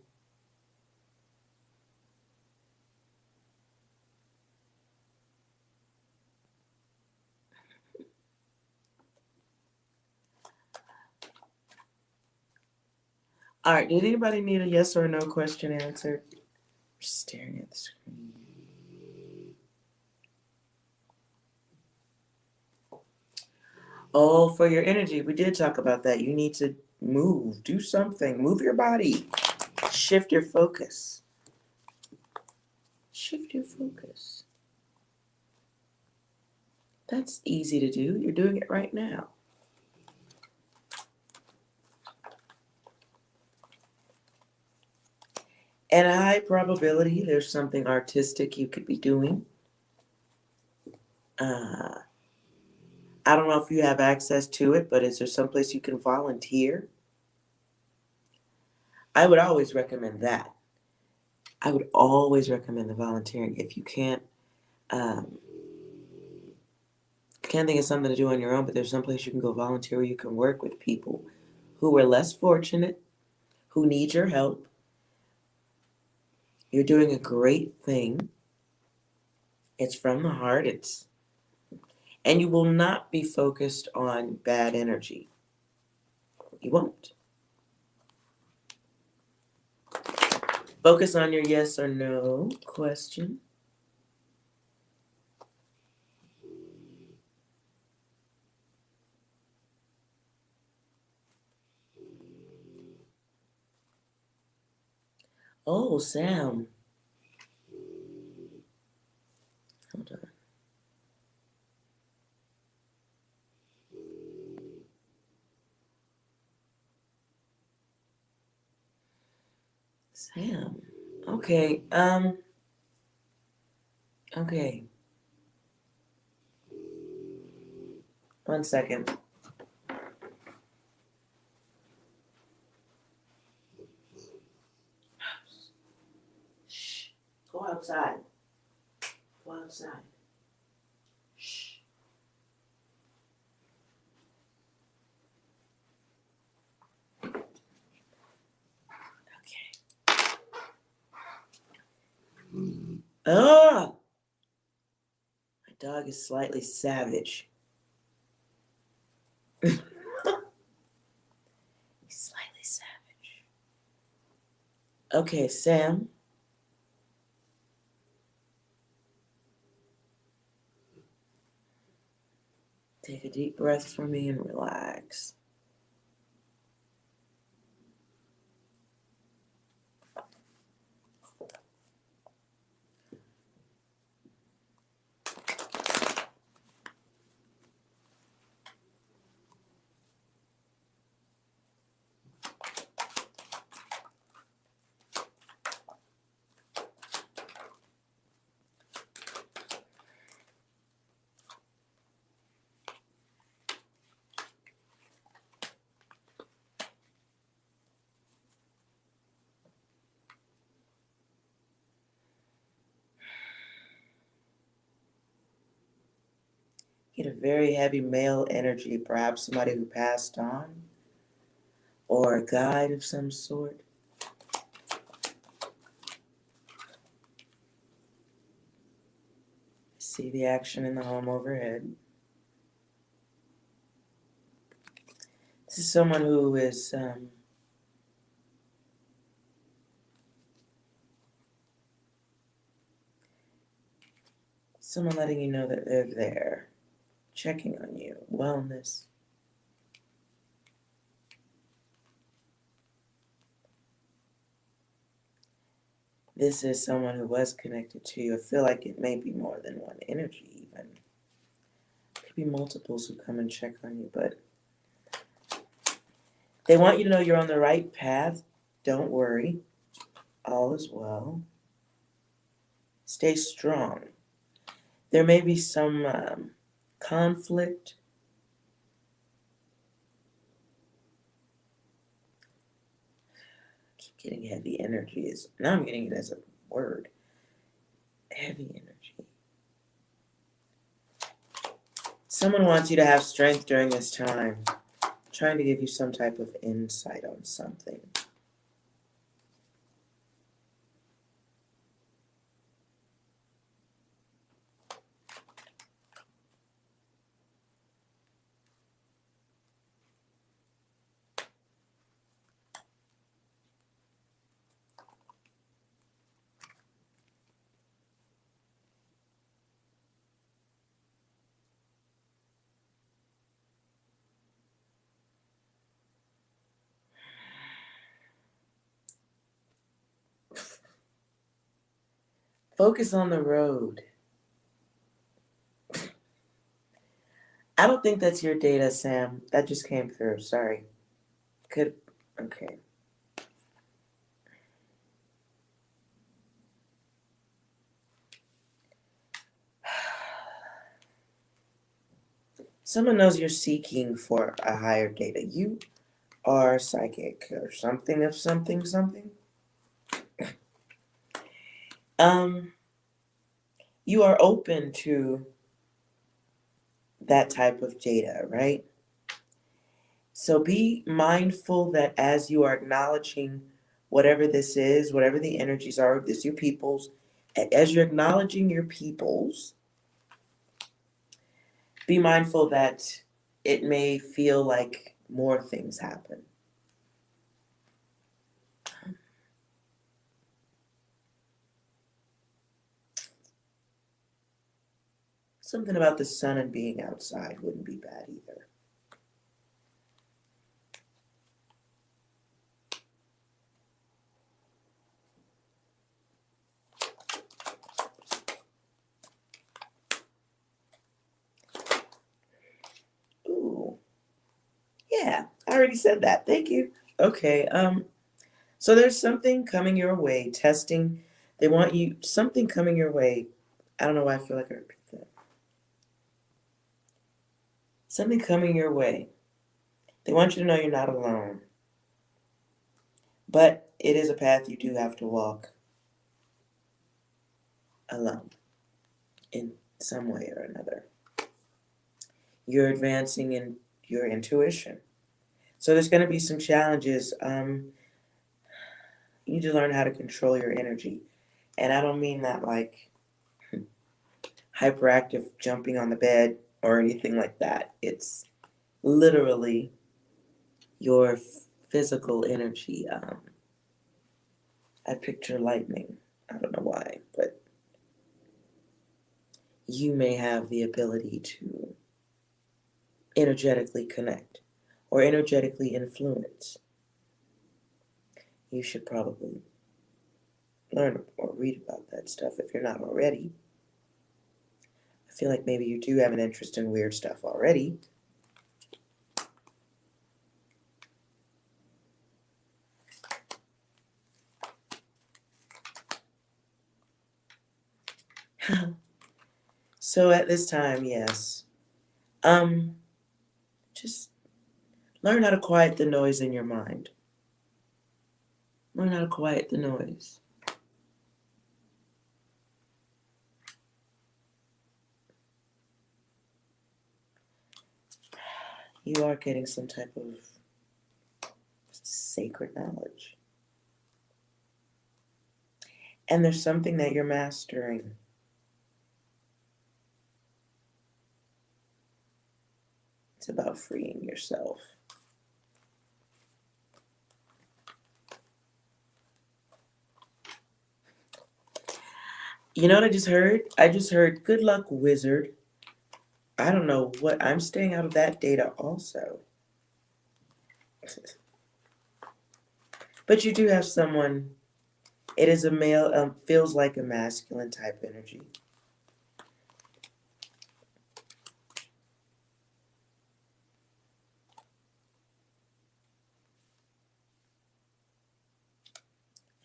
Speaker 1: All right, did anybody need a yes or no question answered? Just staring at the screen. Oh, for your energy, we did talk about that. You need to move, do something, move your body, shift your focus. Shift your focus. That's easy to do. You're doing it right now. At a high probability, there's something artistic you could be doing. I don't know if you have access to it, but is there someplace you can volunteer? I would always recommend that. I would always recommend the volunteering. If you can't think of something to do on your own, but there's someplace you can go volunteer where you can work with people who are less fortunate, who need your help. You're doing a great thing. It's from the heart. And you will not be focused on bad energy. You won't. Focus on your yes or no question. Oh, Sam. Hold on. Sam. Okay. Okay. 1 second. Shh. Go outside. Go outside. Shh. Okay. Oh! My dog is slightly savage. He's slightly savage. Okay, Sam. Take a deep breath for me and relax. very heavy male energy, perhaps somebody who passed on, or a guide of some sort. See the action in the home overhead. This is someone who is someone letting you know that they're there, checking on you, wellness. This is someone who was connected to you. I feel like it may be more than one energy even. Could be multiples who come and check on you, but they want you to know you're on the right path. Don't worry. All is well. Stay strong. There may be some conflict. I keep getting heavy energy. Now I'm getting it as a word. Heavy energy. Someone wants you to have strength during this time, trying to give you some type of insight on something. Focus on the road. I don't think that's your data, Sam. That just came through. Sorry. Okay. Someone knows you're seeking for a higher data. You are psychic or something of something. You are open to that type of data, right? So be mindful that as you are acknowledging whatever this is, whatever the energies are, this your peoples, as you're acknowledging your peoples, be mindful that it may feel like more things happen. Something about the sun and being outside wouldn't be bad either. Ooh. Yeah, I already said that. Thank you. Okay, so there's something coming your way, testing. They want you, something coming your way. I don't know why I feel like I repeat that. Something coming your way. They want you to know you're not alone. But it is a path you do have to walk alone in some way or another. You're advancing in your intuition. So there's going to be some challenges. You need to learn how to control your energy. And I don't mean that like hyperactive jumping on the bed or anything like that. It's literally your physical energy. I picture lightning. I don't know why, but you may have the ability to energetically connect or energetically influence. You should probably learn or read about that stuff if you're not already. I feel like maybe you do have an interest in weird stuff already. So at this time, yes. Just learn how to quiet the noise in your mind. Learn how to quiet the noise. You are getting some type of sacred knowledge. And there's something that you're mastering. It's about freeing yourself. You know what I just heard? I just heard, good luck, wizard. I don't know what, I'm staying out of that data also. But you do have someone, it is a male, feels like a masculine type energy.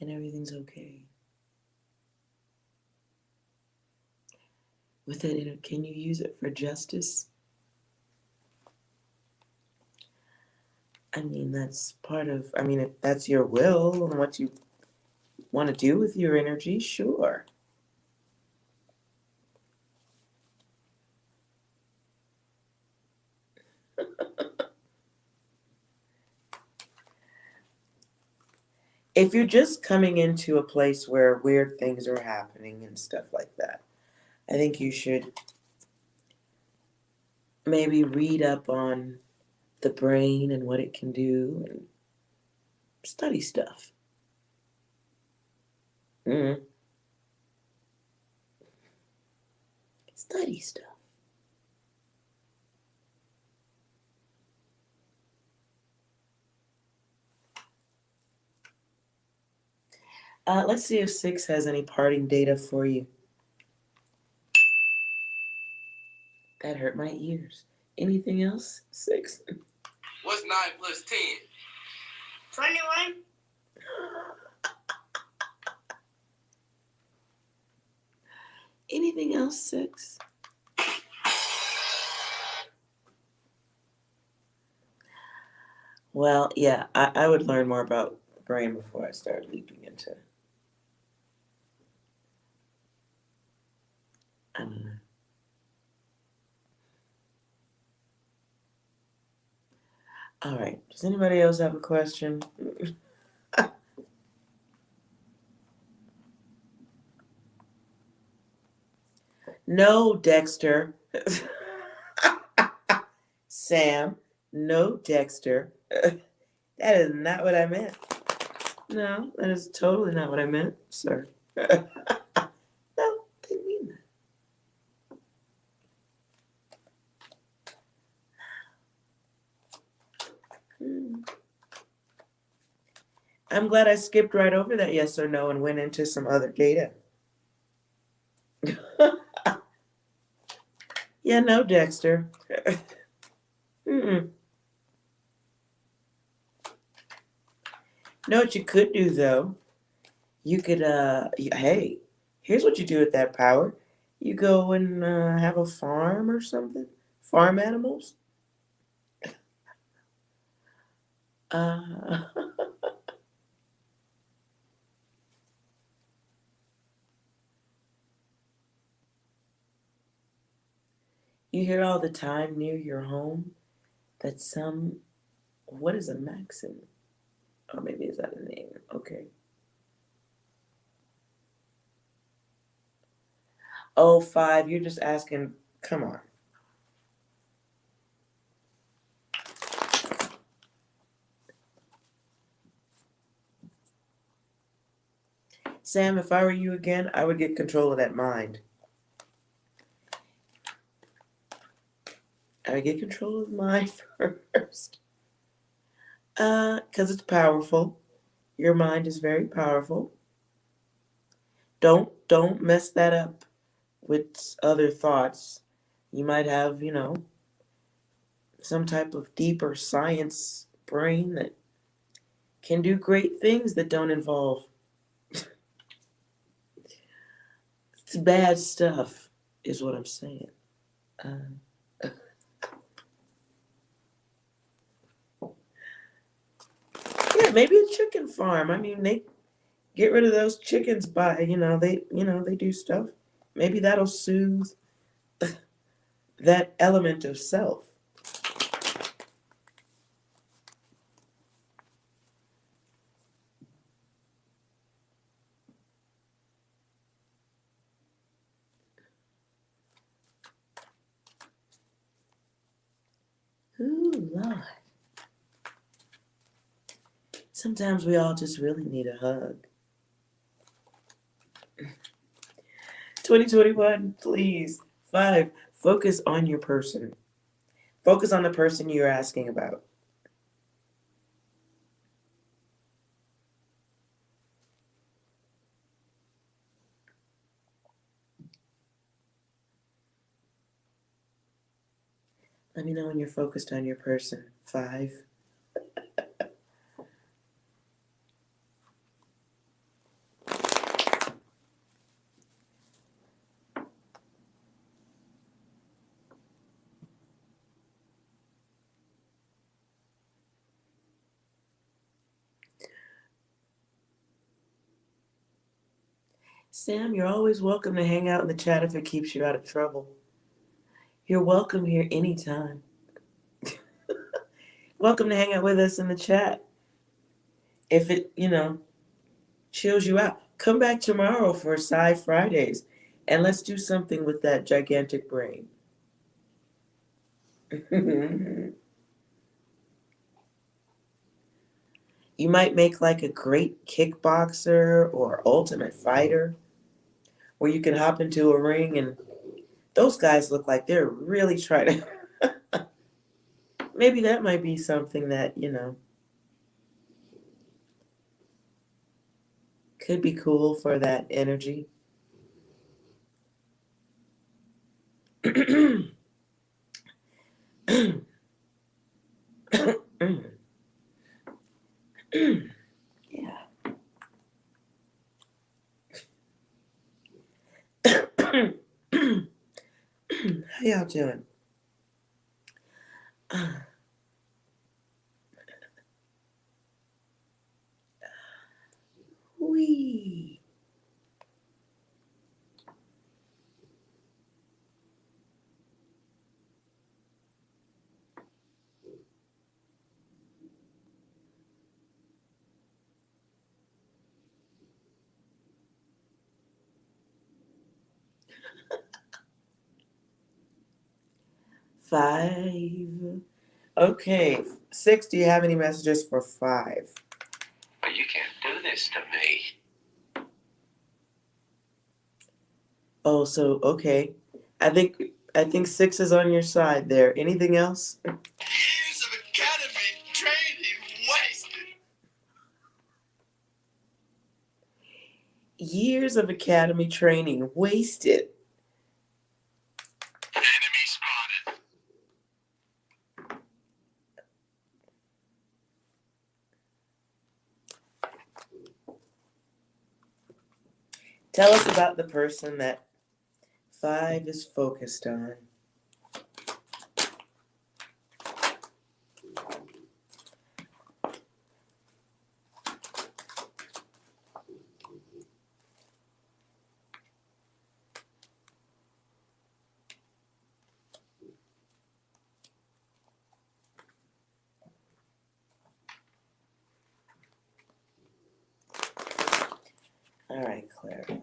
Speaker 1: And everything's okay. With it, can you use it for justice? I mean, that's part of, I mean, if that's your will and what you want to do with your energy, sure. If you're just coming into a place where weird things are happening and stuff like that, I think you should maybe read up on the brain and what it can do and study stuff. Mm-hmm. Study stuff. Let's see if 6 has any parting data for you. That hurt my ears. Anything else, 6?
Speaker 4: What's 9 plus 10?
Speaker 2: 21.
Speaker 1: Anything else, 6? Well, yeah, I would learn more about the brain before I started leaping into, I don't know. All right, does anybody else have a question? No, Dexter. Sam, no, Dexter. That is not what I meant. No, that is totally not what I meant, sir. No, didn't mean that. I'm glad I skipped right over that yes or no and went into some other data. Yeah, no, Dexter. Mm-mm. Know what you could do, though? You could, hey, here's what you do with that power. You go and have a farm or something. Farm animals. Uh, you hear all the time near your home that some, what is a maxim? Or maybe is that a name? Okay. Oh, 5, you're just asking, come on. Sam, if I were you again, I would get control of that mind. I would get control of mine first. Because it's powerful. Your mind is very powerful. Don't mess that up with other thoughts. You might have, some type of deeper science brain that can do great things that don't involve. It's bad stuff, is what I'm saying. Yeah, maybe a chicken farm. I mean, they get rid of those chickens by, they do stuff. Maybe that'll soothe that element of self. Ooh, Lord. Sometimes we all just really need a hug. 2021, please. 5, focus on your person. Focus on the person you're asking about. Let me know when you're focused on your person. 5. Sam, you're always welcome to hang out in the chat if it keeps you out of trouble. You're welcome here anytime. Welcome to hang out with us in the chat. If it, chills you out, come back tomorrow for Sci Fridays and let's do something with that gigantic brain. You might make like a great kickboxer or ultimate fighter where you can hop into a ring and those guys look like they're really trying to. Maybe that might be something that, could be cool for that energy. Yeah. How y'all doing? Wee. Five. Okay. 6, do you have any messages for 5?
Speaker 4: But you can't do this to me.
Speaker 1: Oh, so okay. I think 6 is on your side there. Anything else?
Speaker 3: Years of academy training wasted.
Speaker 1: Years of academy training wasted.
Speaker 3: Enemy spotted.
Speaker 1: Tell us about the person that 5 is focused on. All right, clarify.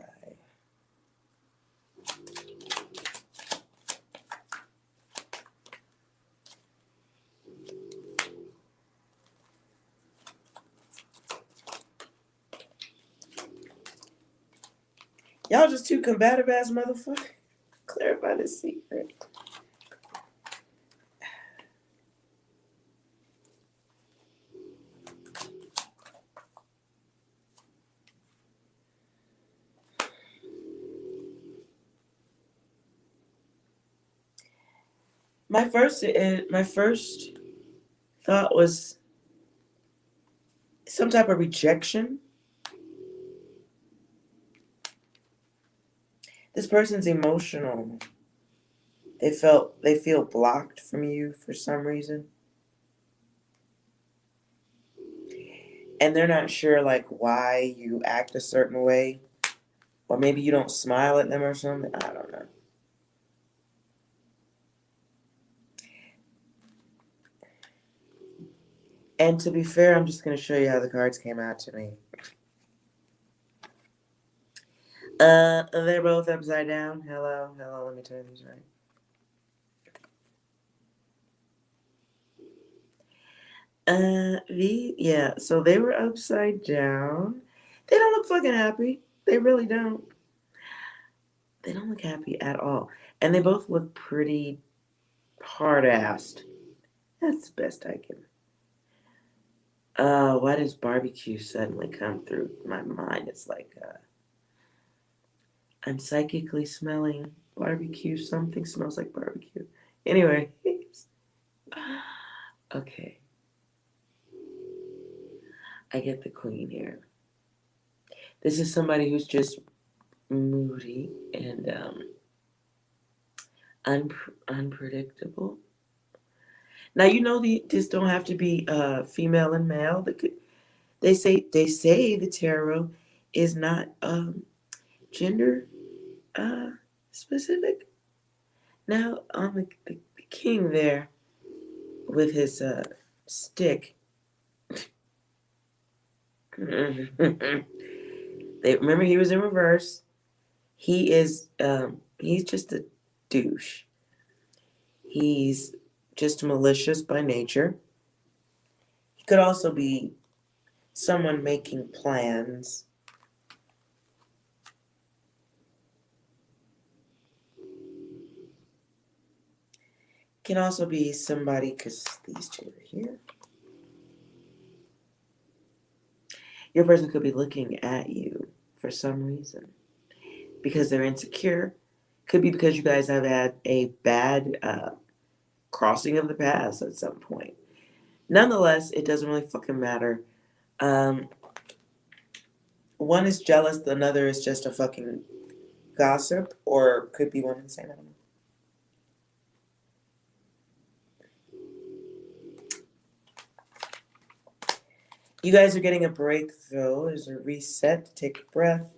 Speaker 1: Y'all just too combative ass motherfucker. Clarify the secret. My first thought was some type of rejection. This person's emotional. They feel blocked from you for some reason. And they're not sure like why you act a certain way. Or maybe you don't smile at them or something. I don't know. And to be fair, I'm just going to show you how the cards came out to me. They're both upside down. Hello, let me turn these right. Yeah, so they were upside down. They don't look fucking happy. They really don't. They don't look happy at all. And they both look pretty hard-assed. That's the best I can. Why does barbecue suddenly come through my mind? It's like, I'm psychically smelling barbecue. Something smells like barbecue. Anyway. Okay. I get the queen here. This is somebody who's just moody and unpredictable. Now you know this don't have to be female and male. They say the tarot is not gender specific. Now on the king there with his stick. They remember he was in reverse. He's just a douche. He's just malicious by nature. He could also be someone making plans. Can also be somebody, because these two are here. Your person could be looking at you for some reason because they're insecure. Could be because you guys have had a bad crossing of the paths at some point. Nonetheless, it doesn't really fucking matter. One is jealous, the other is just a fucking gossip, or could be one and the same. I don't know. You guys are getting a break, though. There's a reset. Take a breath.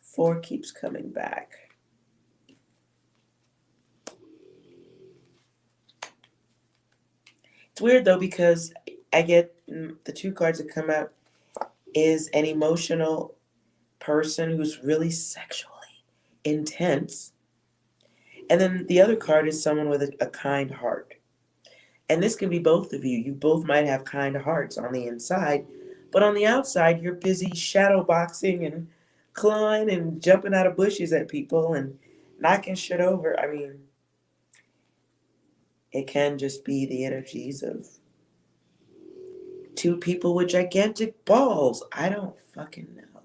Speaker 1: 4 keeps coming back. It's weird, though, because I get the 2 cards that come out is an emotional person who's really sexually intense. And then the other card is someone with a kind heart. And this can be both of you. You both might have kind hearts on the inside, but on the outside, you're busy shadow boxing and clawing and jumping out of bushes at people and knocking shit over. I mean, it can just be the energies of 2 people with gigantic balls. I don't fucking know.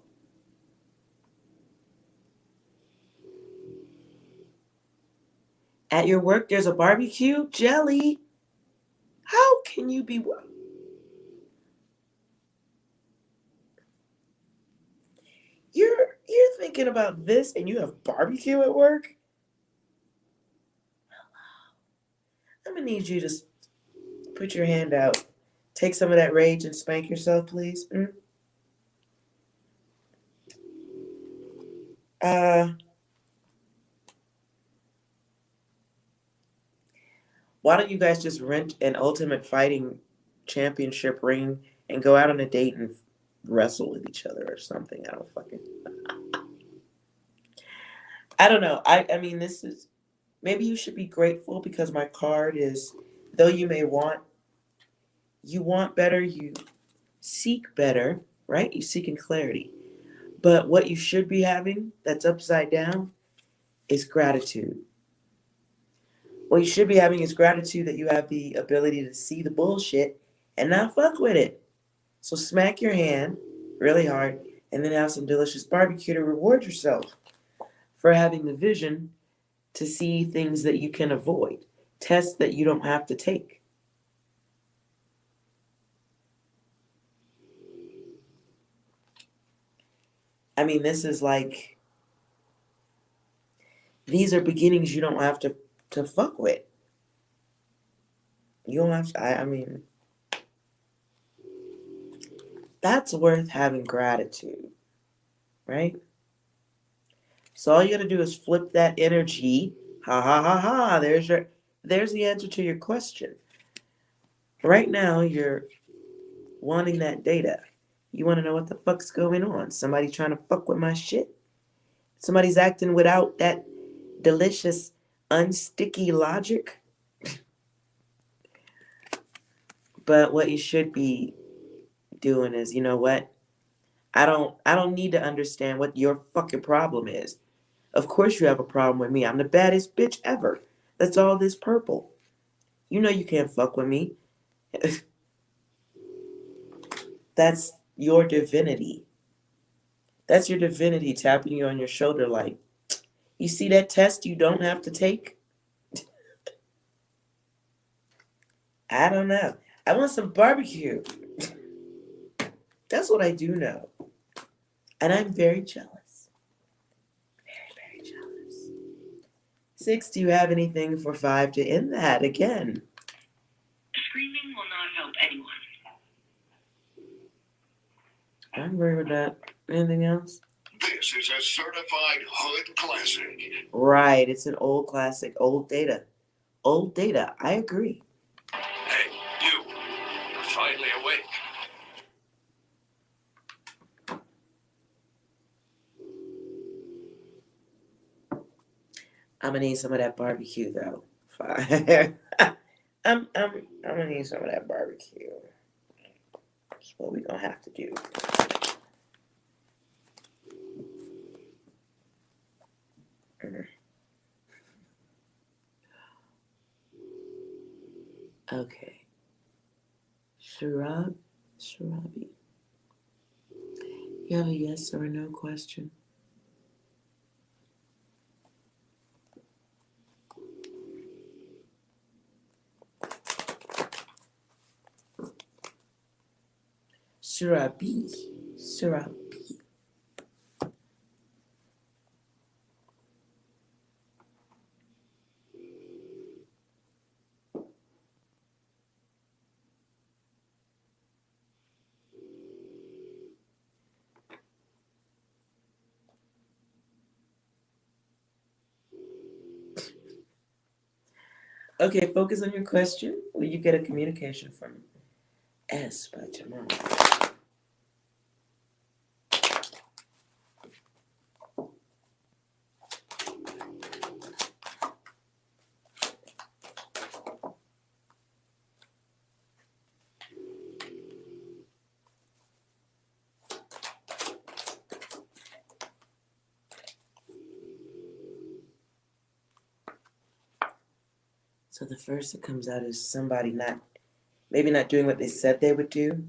Speaker 1: At your work, there's a barbecue? Jelly? How can you be... You're thinking about this and you have barbecue at work? I'm gonna need you to put your hand out. Take some of that rage and spank yourself, please. Why don't you guys just rent an Ultimate Fighting Championship ring and go out on a date and wrestle with each other or something? I don't know. I mean, this is... Maybe you should be grateful because my card is, though you want better, you seek better, right? You seek in clarity. But what you should be having that's upside down is gratitude. What you should be having is gratitude that you have the ability to see the bullshit and not fuck with it. So smack your hand really hard and then have some delicious barbecue to reward yourself for having the vision to see things that you can avoid, tests that you don't have to take. I mean, this is like, these are beginnings you don't have to fuck with. You don't have to, I mean, that's worth having gratitude, right? So all you gotta do is flip that energy. Ha ha ha ha. There's the answer to your question. Right now, you're wanting that data. You want to know what the fuck's going on. Somebody trying to fuck with my shit. Somebody's acting without that delicious, unsticky logic. But what you should be doing is, you know what? I don't need to understand what your fucking problem is. Of course you have a problem with me. I'm the baddest bitch ever. That's all this purple. You know you can't fuck with me. That's your divinity. That's your divinity tapping you on your shoulder like, you see that test you don't have to take? I don't know. I want some barbecue. That's what I do know. And I'm very jealous. Very, very jealous. 6, do you have anything for 5 to end that again?
Speaker 2: Screaming will not help anyone.
Speaker 1: I agree with that. Anything else?
Speaker 6: This is a certified hood classic.
Speaker 1: Right. It's an old classic. Old data. Old data. I agree.
Speaker 4: Hey, you. You're finally awake.
Speaker 1: I'm gonna need some of that barbecue though. I'm gonna need some of that barbecue. That's what we're gonna have to do. Okay. Sharabi. You have a yes or a no question? Sharabi. Okay, focus on your question. Will you get a communication from S by tomorrow? So the first that comes out is somebody maybe not doing what they said they would do.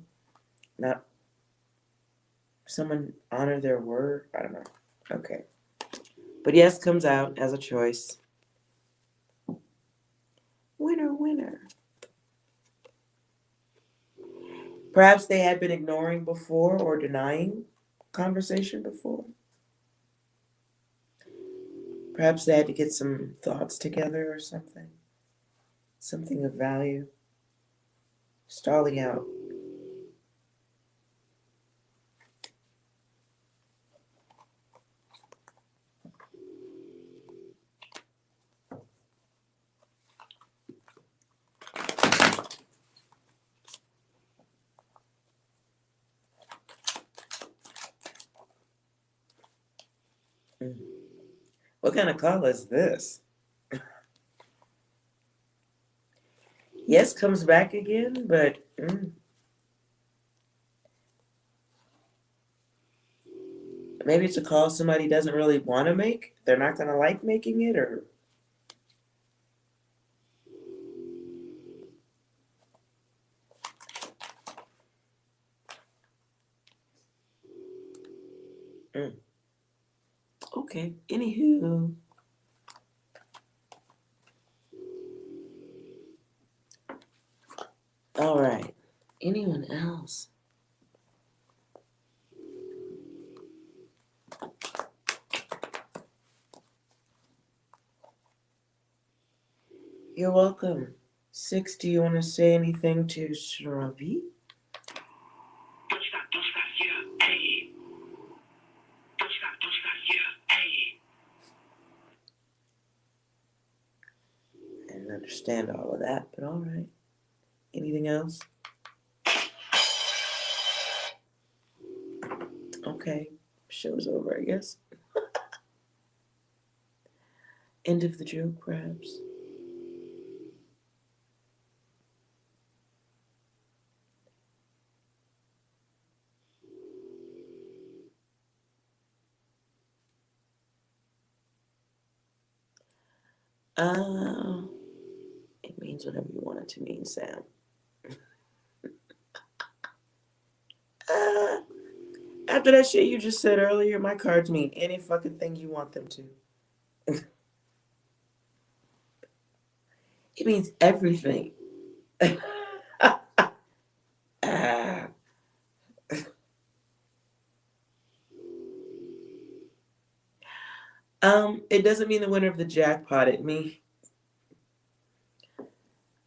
Speaker 1: Not someone honor their word. I don't know. Okay. But yes comes out as a choice. Winner, winner. Perhaps they had been ignoring before or denying conversation before. Perhaps they had to get some thoughts together or something. Something of value. Stalling out. What kind of call is this? Yes comes back again, but maybe it's a call somebody doesn't really want to make. They're not going to like making it, or okay. Anywho, all right. Anyone else? You're welcome. 6, do you want to say anything to Shravi? I didn't understand all of that, but all right. Anything else? Okay. Show's over, I guess. End of the joke, perhaps. It means whatever you want it to mean, Sam. Uh, After that shit you just said earlier, my cards mean any fucking thing you want them to. It means everything. Ah. It doesn't mean the winner of the jackpot. It means,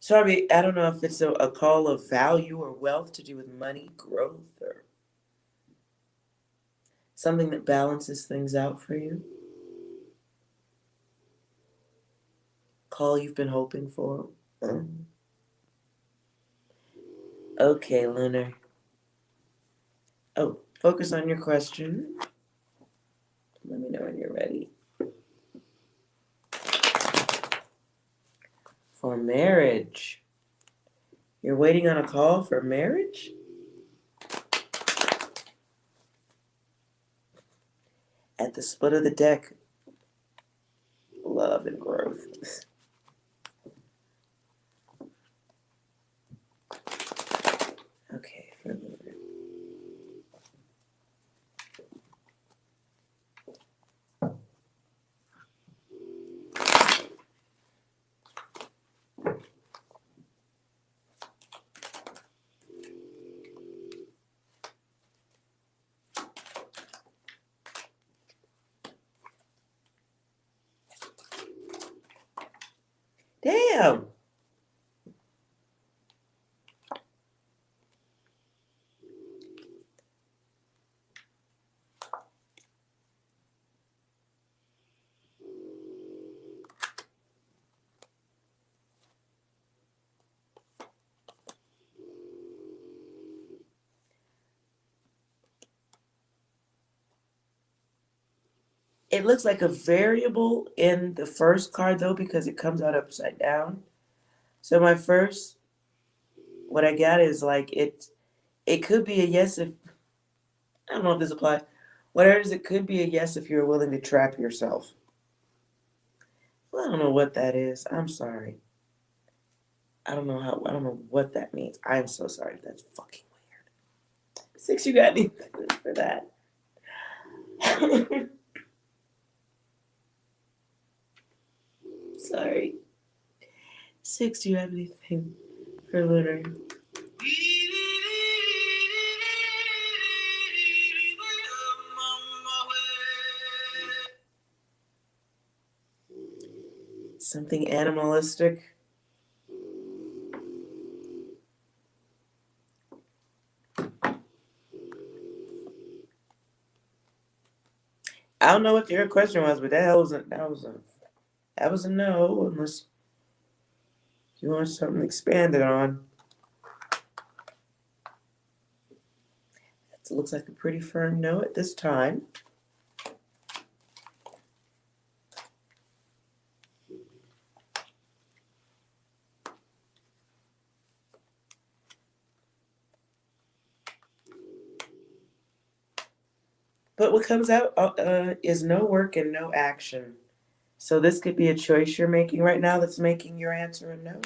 Speaker 1: sorry, I don't know if it's a call of value or wealth to do with money, growth, or something that balances things out for you. Call you've been hoping for. Okay, Lunar. Oh, focus on your question. Let me know when you're ready. For marriage. You're waiting on a call for marriage? At the split of the deck, love and growth. Okay, for Lunar. Damn! It looks like a variable in the first card though because it comes out upside down. So my first, what I got is like it could be a yes if, I don't know if this applies. Whatever it is, it could be a yes if you're willing to trap yourself. Well, I don't know what that is. I'm sorry. I don't know what that means. I'm so sorry if that's fucking weird. 6, you got anything for that? Sorry. 6, do you have anything for Lunar? Something animalistic? I don't know what your question was, but that was a no, unless you want something expanded on. It looks like a pretty firm no at this time. But what comes out is no work and no action. So this could be a choice you're making right now that's making your answer a no.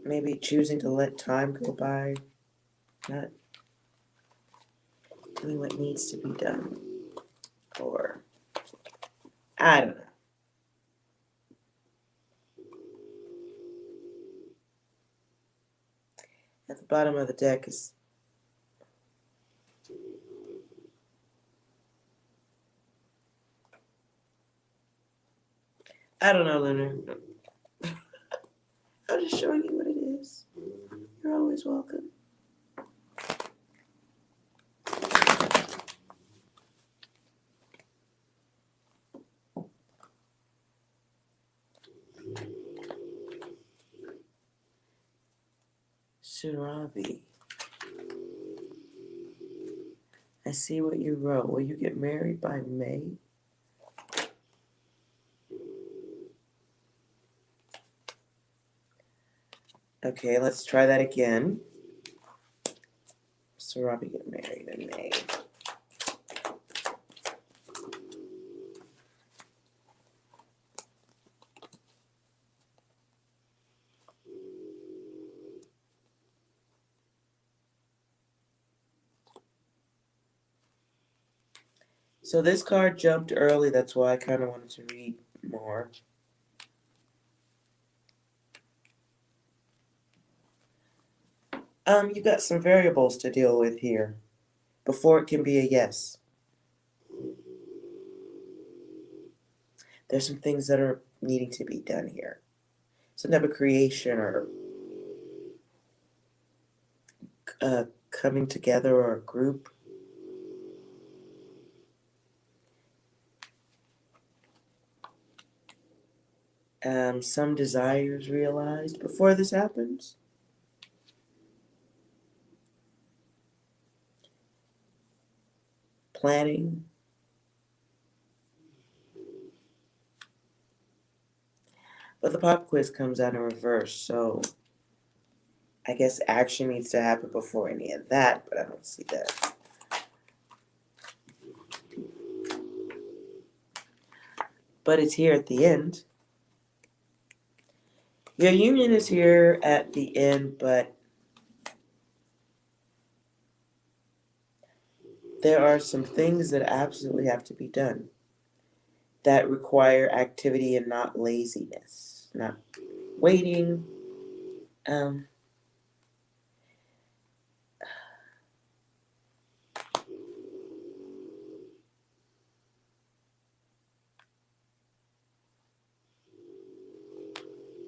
Speaker 1: Maybe choosing to let time go by, not doing what needs to be done. Or, I don't know. At the bottom of the deck is I don't know, Lunar. I'm just showing you what it is. You're always welcome. Surabi. I see what you wrote. Will you get married by May? Okay, let's try that again. So Robbie get married in May. So this card jumped early, that's why I kind of wanted to read more. You got some variables to deal with here before it can be a yes. There's some things that are needing to be done here. Some type of creation or coming together or a group. Some desires realized before this happens. Planning. But the pop quiz comes out in reverse, so I guess action needs to happen before any of that, but I don't see that. But it's here at the end. Your union is here at the end, but there are some things that absolutely have to be done that require activity and not laziness, not waiting.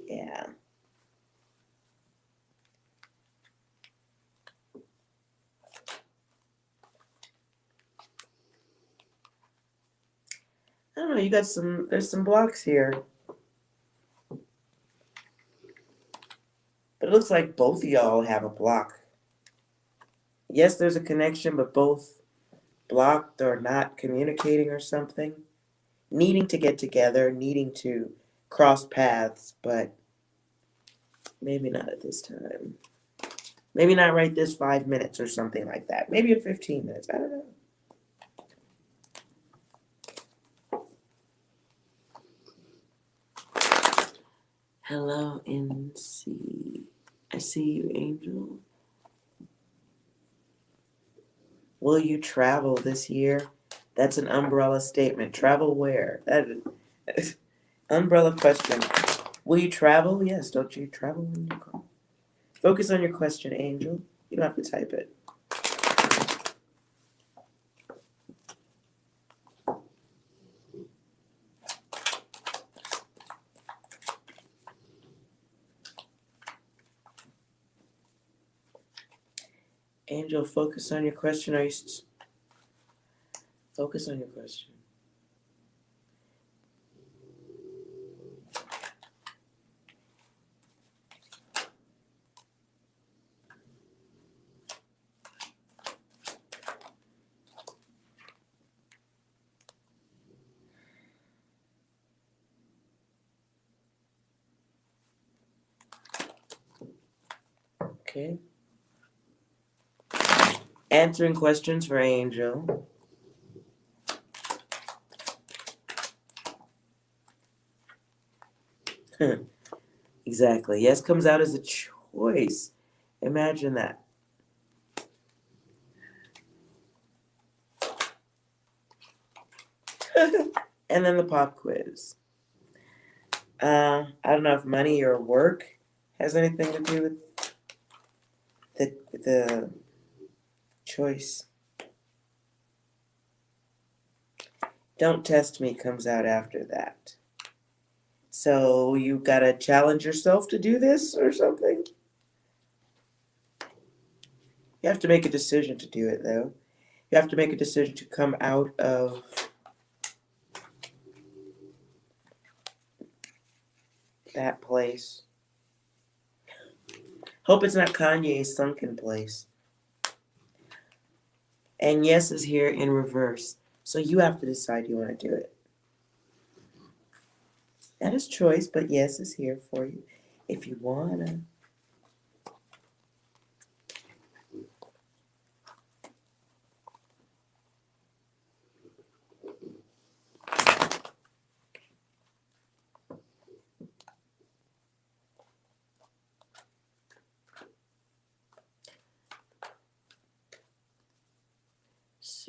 Speaker 1: Yeah. I don't know, you got there's some blocks here. But it looks like both of y'all have a block. Yes, there's a connection, but both blocked or not communicating or something. Needing to get together, needing to cross paths, but maybe not at this time. Maybe not right this 5 minutes or something like that. Maybe in 15 minutes. I don't know. Hello, NC. I see you, Angel. Will you travel this year? That's an umbrella statement. Travel where? That is umbrella question. Will you travel? Yes. Don't you travel when you call? Focus on your question, Angel. You don't have to type it. Angel, focus on your question. Are you focus on your question? Okay. Answering questions for Angel. Exactly. Yes comes out as a choice. Imagine that. And then the pop quiz. I don't know if money or work has anything to do with the choice. Don't test me comes out after that. So you gotta challenge yourself to do this or something? You have to make a decision to do it though. You have to make a decision to come out of that place. Hope it's not Kanye's sunken place. And yes is here in reverse. So you have to decide you want to do it. That is choice, but yes is here for you if you wanna.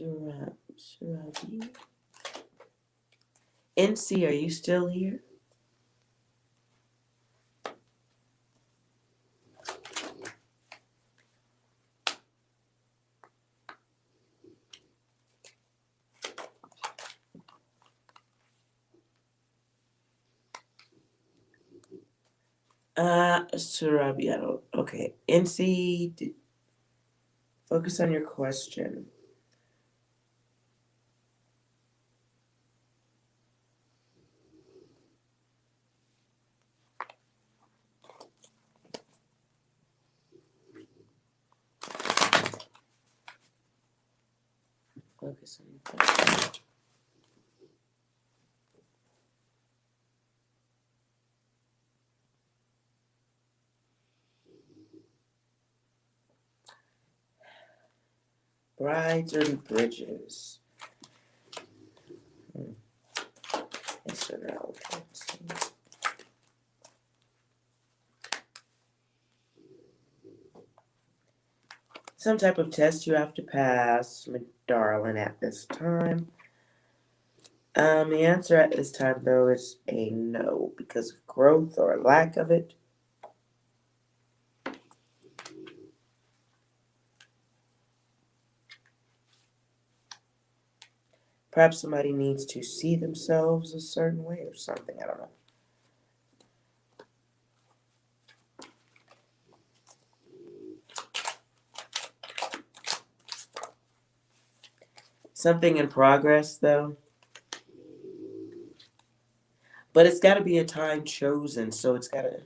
Speaker 1: Surabi. NC, are you still here? Surabi, I don't. Okay. NC, focus on your question. Focus on your question. Brides or bridges? Yes or no? Some type of test you have to pass, my darling, at this time. The answer at this time, though, is a no, because of growth or lack of it. Perhaps somebody needs to see themselves a certain way or something, I don't know. Something in progress, though. But it's got to be a time chosen, so it's got to...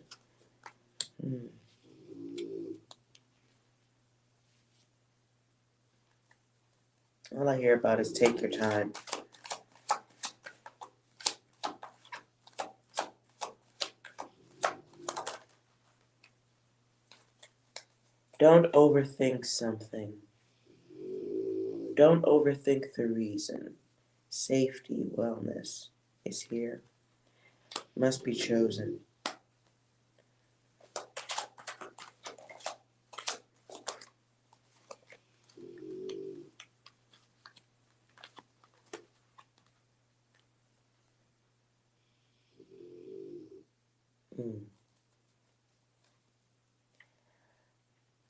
Speaker 1: All I hear about is take your time. Don't overthink something. Don't overthink the reason. Safety, wellness is here. Must be chosen.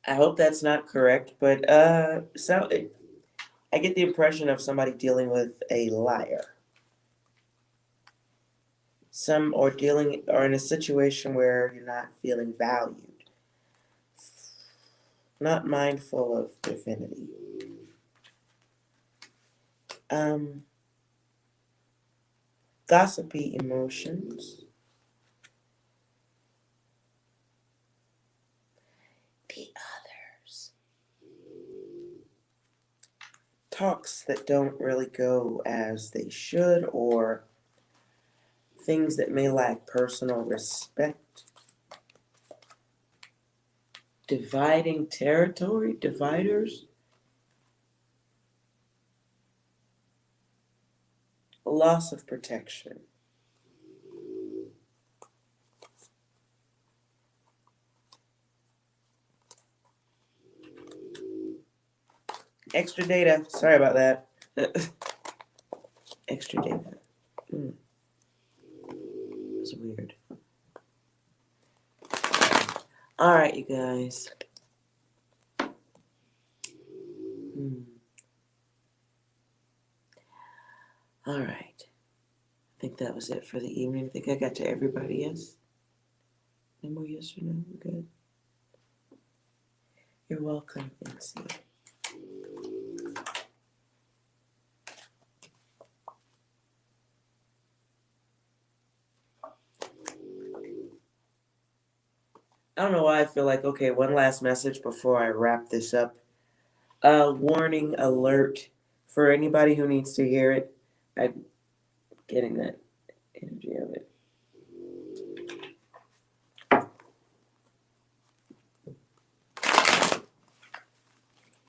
Speaker 1: I hope that's not correct, but I get the impression of somebody dealing with a liar. Or in a situation where you're not feeling valued. Not mindful of divinity. Gossipy emotions. The others. Talks that don't really go as they should, or things that may lack personal respect. Dividing territory, dividers. Loss of protection. Extra data. Sorry about that. Extra data. It's weird. All right, you guys. All right. I think that was it for the evening. I think I got to everybody, yes? No more yes or no? We're good. You're welcome, Nancy. I don't know why I feel like, okay, one last message before I wrap this up. Warning alert for anybody who needs to hear it. I'm getting that energy of it.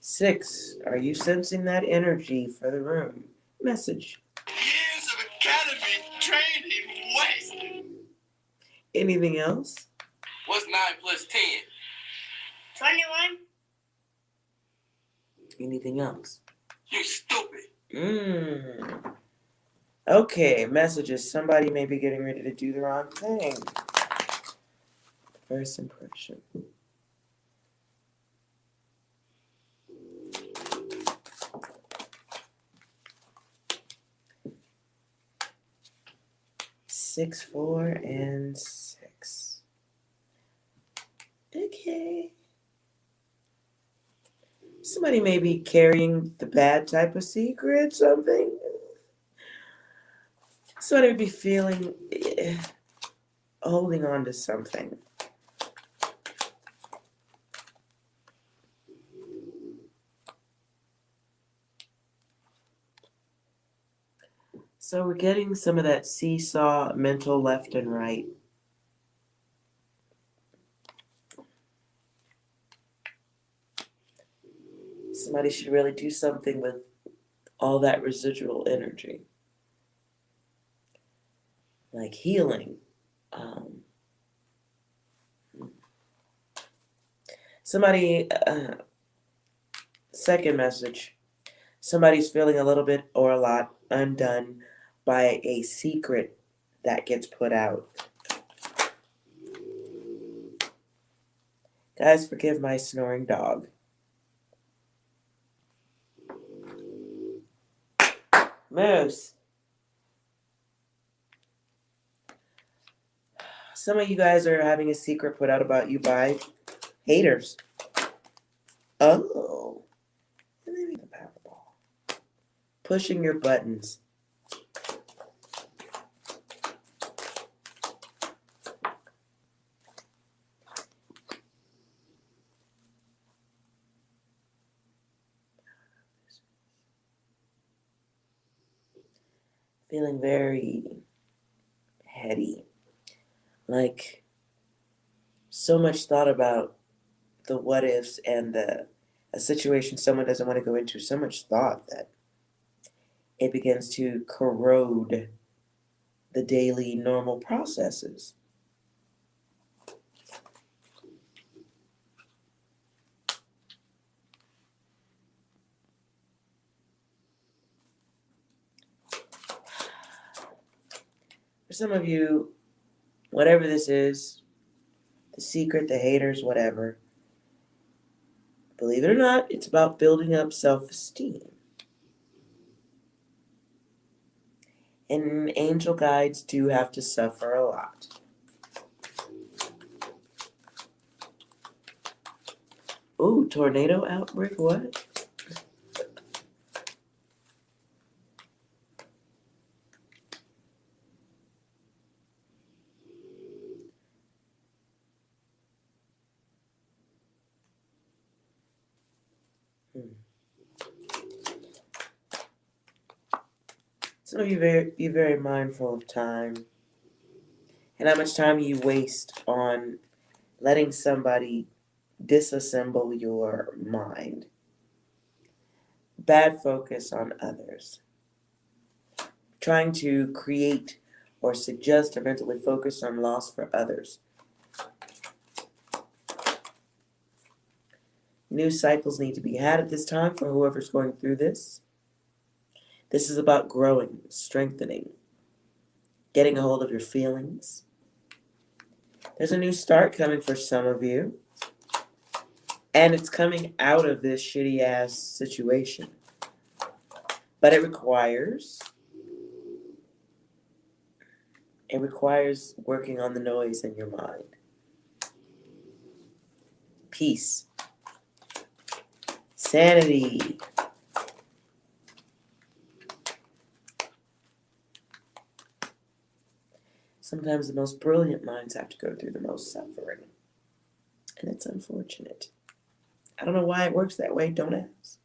Speaker 1: Six, are you sensing that energy for the room? Message.
Speaker 6: Years of academy training wasted.
Speaker 1: Anything else?
Speaker 4: What's 9 plus 10?
Speaker 2: 21.
Speaker 1: Anything else?
Speaker 4: You stupid.
Speaker 1: Okay, messages. Somebody may be getting ready to do the wrong thing. First impression. Six, 4, and 6. Okay. Somebody may be carrying the bad type of secret, something. Somebody may be feeling, holding on to something. So we're getting some of that seesaw mental left and right. Somebody should really do something with all that residual energy. Like healing. Somebody, second message. Somebody's feeling a little bit or a lot undone by a secret that gets put out. Guys, forgive my snoring dog. Moose. Some of you guys are having a secret put out about you by haters. Oh. Maybe the Powerball. Pushing your buttons. Feeling very heady. Like so much thought about the what ifs and a situation someone doesn't want to go into. So much thought that it begins to corrode the daily normal processes. For some of you, whatever this is, the secret, the haters, whatever, believe it or not, it's about building up self-esteem. And angel guides do have to suffer a lot. Ooh, tornado outbreak, what? Some of you be very mindful of time and how much time you waste on letting somebody disassemble your mind. Bad focus on others. Trying to create or suggest or mentally focus on loss for others. New cycles need to be had at this time for whoever's going through this. This is about growing, strengthening, getting a hold of your feelings. There's a new start coming for some of you. And it's coming out of this shitty ass situation. But it requires working on the noise in your mind. Peace. Sanity. Sometimes the most brilliant minds have to go through the most suffering. And it's unfortunate. I don't know why it works that way. Don't ask.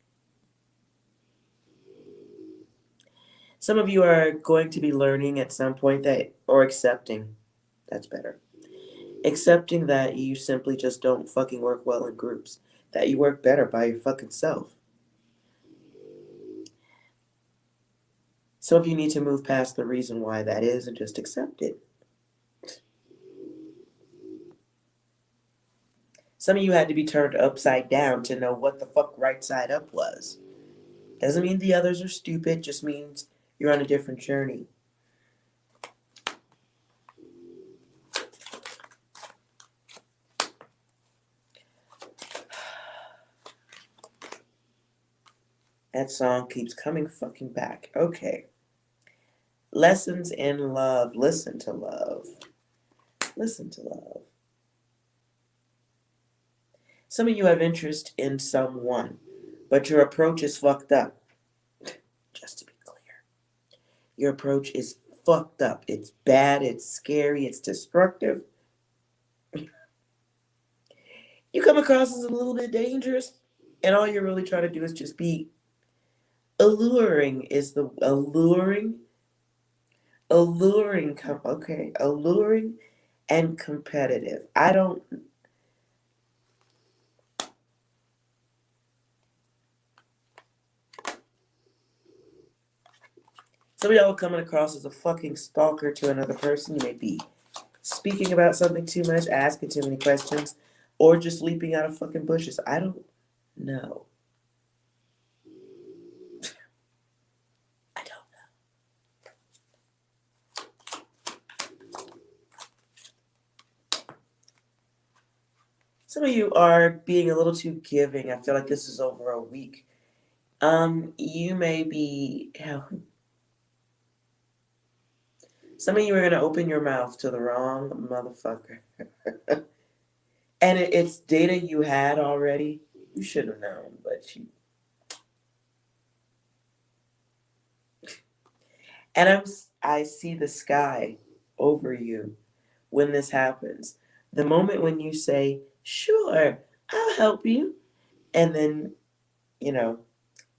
Speaker 1: Some of you are going to be learning at some point or accepting. That's better. Accepting that you simply just don't fucking work well in groups. That you work better by your fucking self. Some of you need to move past the reason why that is and just accept it. Some of you had to be turned upside down to know what the fuck right side up was. Doesn't mean the others are stupid, just means you're on a different journey. That song keeps coming fucking back. Okay. Lessons in love. Listen to love. Listen to love. Some of you have interest in someone, but your approach is fucked up. Just to be clear. Your approach is fucked up. It's bad, it's scary, it's destructive. You come across as a little bit dangerous, and all you're really trying to do is just be alluring. Is the alluring alluring and competitive. Some of y'all are coming across as a fucking stalker to another person. You may be speaking about something too much, asking too many questions, or just leaping out of fucking bushes. I don't know. I don't know. Some of you are being a little too giving. I feel like this is over a week. You may be... Some of you are going to open your mouth to the wrong motherfucker. And it's data you had already. You should have known, but you... And I see the sky over you when this happens. The moment when you say, sure, I'll help you. And then,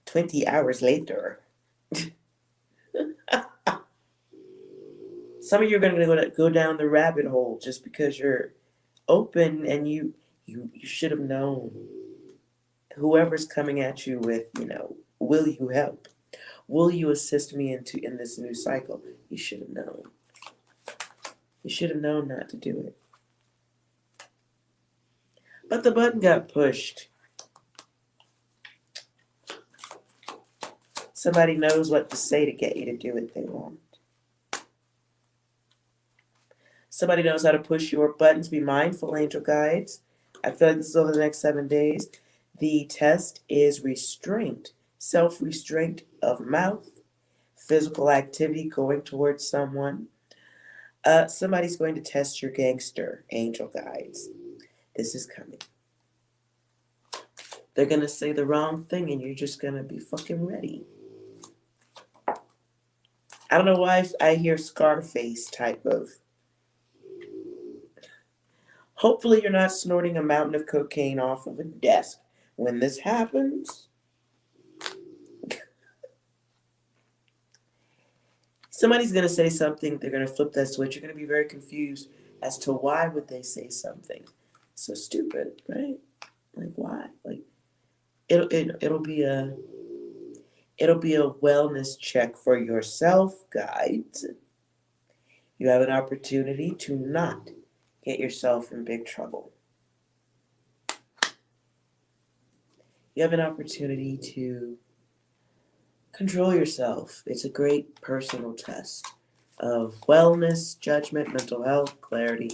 Speaker 1: 20 hours later... Some of you are going to go down the rabbit hole just because you're open and you should have known. Whoever's coming at you with, will you help? Will you assist me in this new cycle? You should have known. You should have known not to do it. But the button got pushed. Somebody knows what to say to get you to do what they want. Somebody knows how to push your buttons. Be mindful, angel guides. I feel like this is over the next 7 days. The test is restraint, self-restraint of mouth, physical activity going towards someone. Somebody's going to test your gangster, angel guides. This is coming. They're going to say the wrong thing and you're just going to be fucking ready. I don't know why I hear Scarface type of... Hopefully you're not snorting a mountain of cocaine off of a desk when this happens. Somebody's going to say something. They're going to flip that switch. You're going to be very confused as to why would they say something so stupid, right? Like why? Like it'll be a wellness check for yourself, guides. You have an opportunity to not get yourself in big trouble. You have an opportunity to control yourself. It's a great personal test of wellness, judgment, mental health, clarity.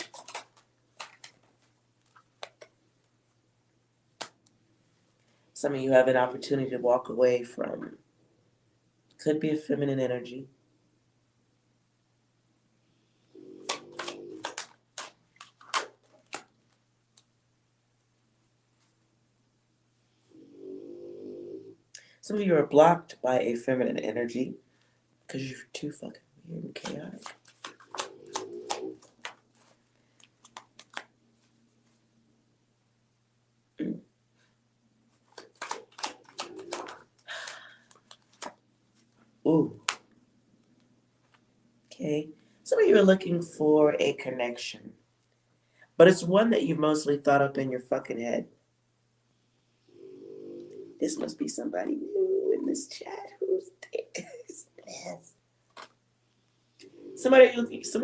Speaker 1: Some of you have an opportunity to walk away from, could be a feminine energy. Some of you are blocked by a feminine energy because you're too fucking weird and chaotic. Ooh. Okay. Some of you are looking for a connection, but it's one that you've mostly thought up in your fucking head. This must be somebody new in this chat. Who's this? Some of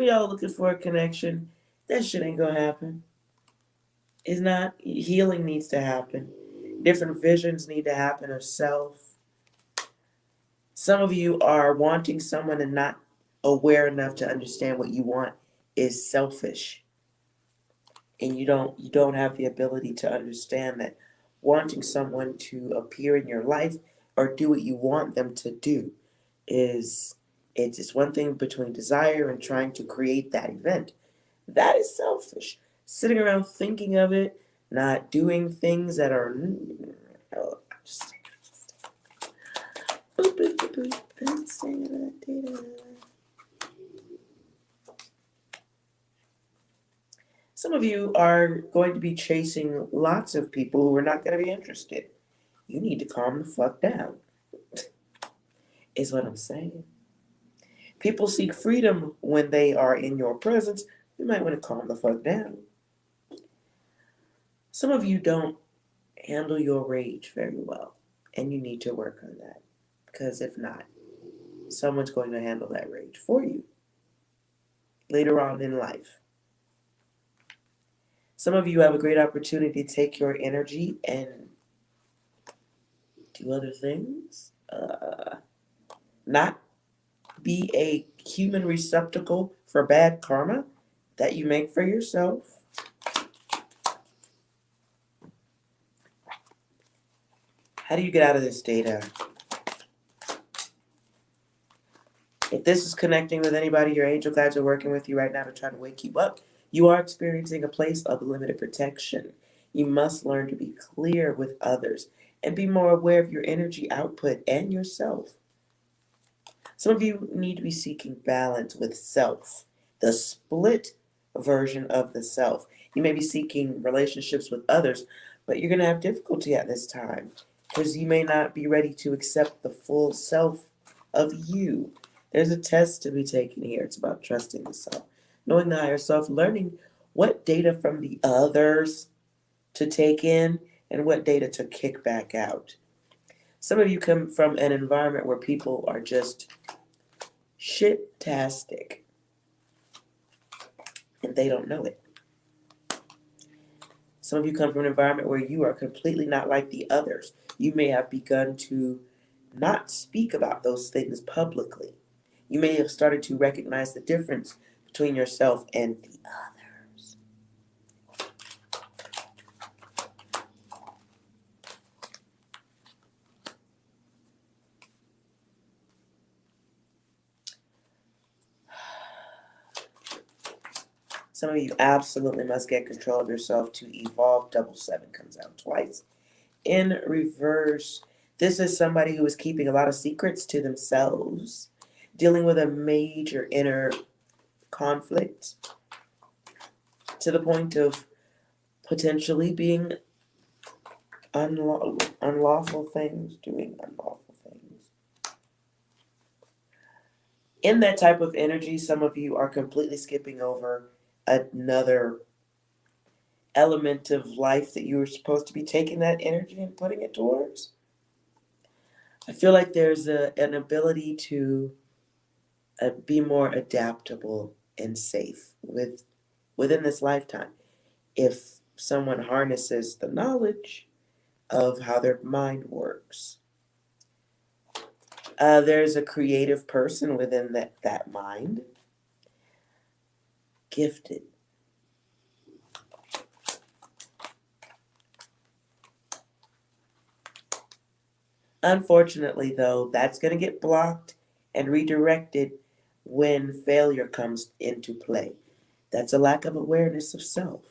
Speaker 1: y'all are looking for a connection. That shit ain't gonna happen. It's not. Healing needs to happen. Different visions need to happen of self. Some of you are wanting someone and not aware enough to understand what you want is selfish. And you don't have the ability to understand that wanting someone to appear in your life or do what you want them to do is it's one thing between desire and trying to create that event. That is selfish. Sitting around thinking of it, not doing things that are just some of you are going to be chasing lots of people who are not going to be interested. You need to calm the fuck down, is what I'm saying. People seek freedom when they are in your presence. You might want to calm the fuck down. Some of you don't handle your rage very well, and you need to work on that. Because if not, someone's going to handle that rage for you later on in life. Some of you have a great opportunity to take your energy and do other things. Not be a human receptacle for bad karma that you make for yourself. How do you get out of this data? If this is connecting with anybody, your angel guides are working with you right now to try to wake you up. You are experiencing a place of limited protection. You must learn to be clear with others and be more aware of your energy output and yourself. Some of you need to be seeking balance with self, the split version of the self. You may be seeking relationships with others, but you're going to have difficulty at this time because you may not be ready to accept the full self of you. There's a test to be taken here. It's about trusting the self, knowing the higher self, learning what data from the others to take in and what data to kick back out. Some of you come from an environment where people are just shit-tastic and they don't know it. Some of you come from an environment where you are completely not like the others. You may have begun to not speak about those things publicly. You may have started to recognize the difference between yourself and the others. Some of you absolutely must get control of yourself to evolve. 7 comes out twice. In reverse, this is somebody who is keeping a lot of secrets to themselves, dealing with a major inner conflict to the point of potentially being unlawful things, doing unlawful things. In that type of energy, some of you are completely skipping over another element of life that you were supposed to be taking that energy and putting it towards. I feel like there's an ability to be more adaptable and safe within this lifetime if someone harnesses the knowledge of how their mind works. There's a creative person within that mind, gifted. Unfortunately, though, that's going to get blocked and redirected when failure comes into play. That's a lack of awareness of self.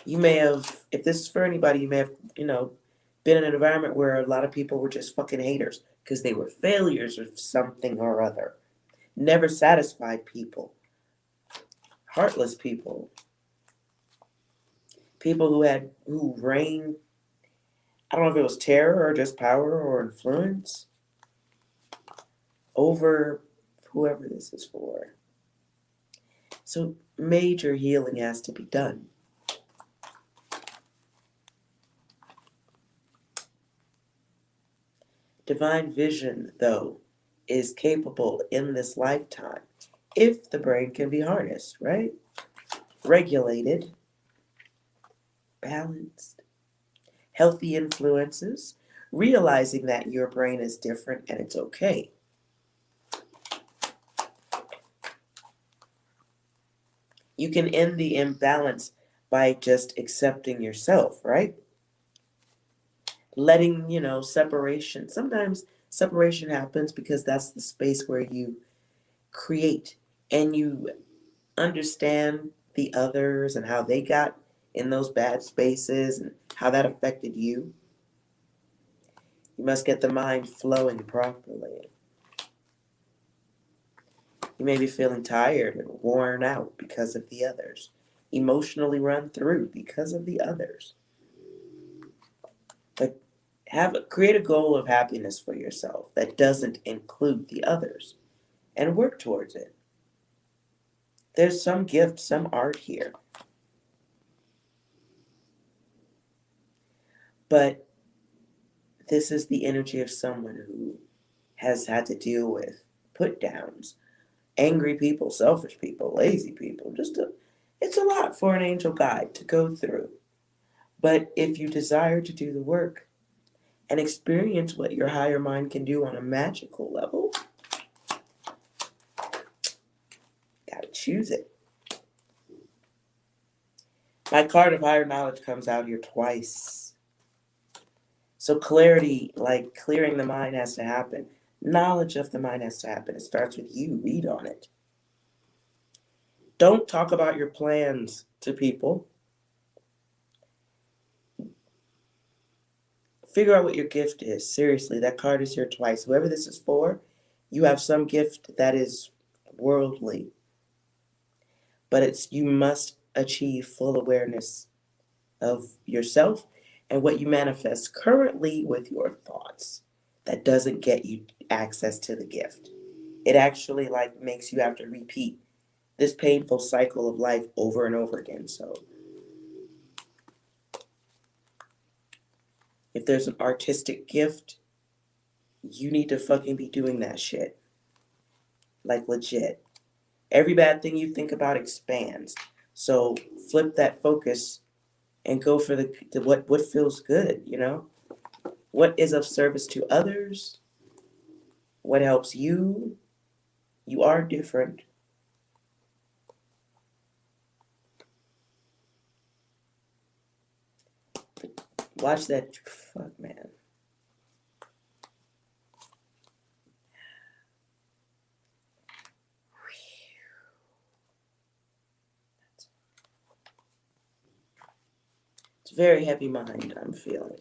Speaker 1: You may have, if this is for anybody, you may have, been in an environment where a lot of people were just fucking haters because they were failures of something or other. Never satisfied people. Heartless people. People who reigned, I don't know if it was terror or just power or influence over whoever this is for. So major healing has to be done. Divine vision, though, is capable in this lifetime if the brain can be harnessed, right? Regulated, balanced, healthy influences, realizing that your brain is different and it's okay. You can end the imbalance by just accepting yourself, right? Letting, separation. Sometimes separation happens because that's the space where you create and you understand the others and how they got in those bad spaces and how that affected you. You must get the mind flowing properly. You may be feeling tired and worn out because of the others, emotionally run through because of the others. But create a goal of happiness for yourself that doesn't include the others and work towards it. There's some gift, some art here. But this is the energy of someone who has had to deal with put downs, angry people, selfish people, lazy people. It's a lot for an angel guide to go through. But if you desire to do the work and experience what your higher mind can do on a magical level, gotta choose it. My card of higher knowledge comes out here twice. So clarity, like clearing the mind, has to happen. Knowledge of the mind has to happen. It starts with you. Read on it. Don't talk about your plans to people. Figure out what your gift is. Seriously, that card is here twice. Whoever this is for, you have some gift that is worldly. But you must achieve full awareness of yourself and what you manifest currently with your thoughts. That doesn't get you access to the gift. It actually makes you have to repeat this painful cycle of life over and over again. So if there's an artistic gift, you need to fucking be doing that shit. Like legit. Every bad thing you think about expands. So flip that focus and go for the what feels good, What is of service to others? What helps you? You are different. Watch that. Fuck, man. It's a very heavy mind I'm feeling.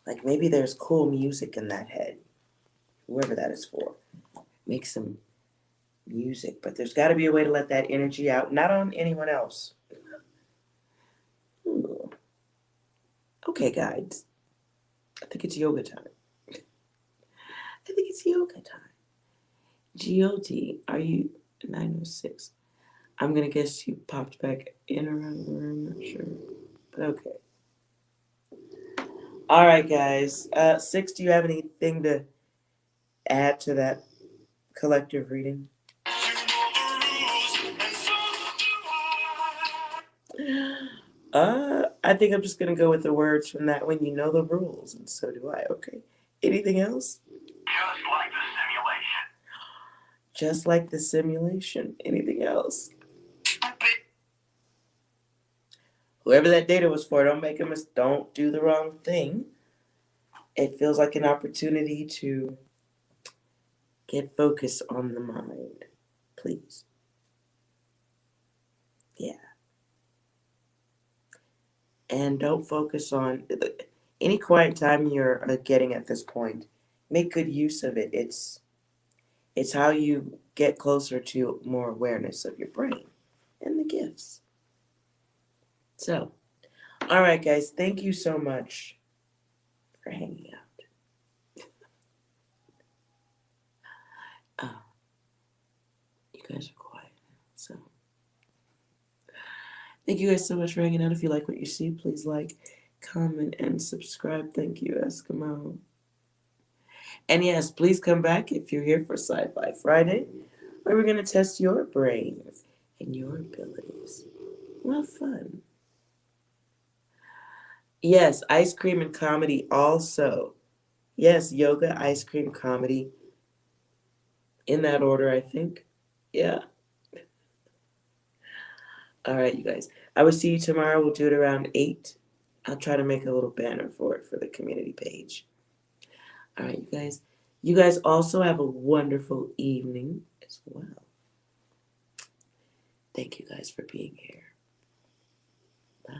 Speaker 1: Like maybe there's cool music in that head. Whoever that is for. Make some music. But there's got to be a way to let that energy out. Not on anyone else. Ooh. Okay, guys. I think it's yoga time. I think it's yoga time. GOT, are you 906? I'm going to guess you popped back in around the room. Not sure. But okay. All right, guys. 6, do you have anything to add to that collective reading? I think I'm just going to go with the words from that one. You know the rules, and so do I. Okay. Anything else? Just like the simulation. Anything else? Whoever that data was for, don't do the wrong thing. It feels like an opportunity to get focused on the mind. Please. Yeah. And don't focus on any quiet time you're getting at this point. Make good use of it. It's how you get closer to more awareness of your brain and the gifts. So, all right, guys, thank you so much for hanging out. You guys are quiet now, so thank you guys so much for hanging out. If you like what you see, please like, comment, and subscribe. Thank you, Eskimo. And yes, please come back if you're here for Sci-Fi Friday, where we're going to test your brain and your abilities. Well, fun. Yes, ice cream and comedy also. Yes, yoga, ice cream, comedy. In that order, I think. Yeah. All right, you guys. I will see you tomorrow. We'll do it around 8. I'll try to make a little banner for it for the community page. All right, you guys. You guys also have a wonderful evening as well. Thank you guys for being here. Bye.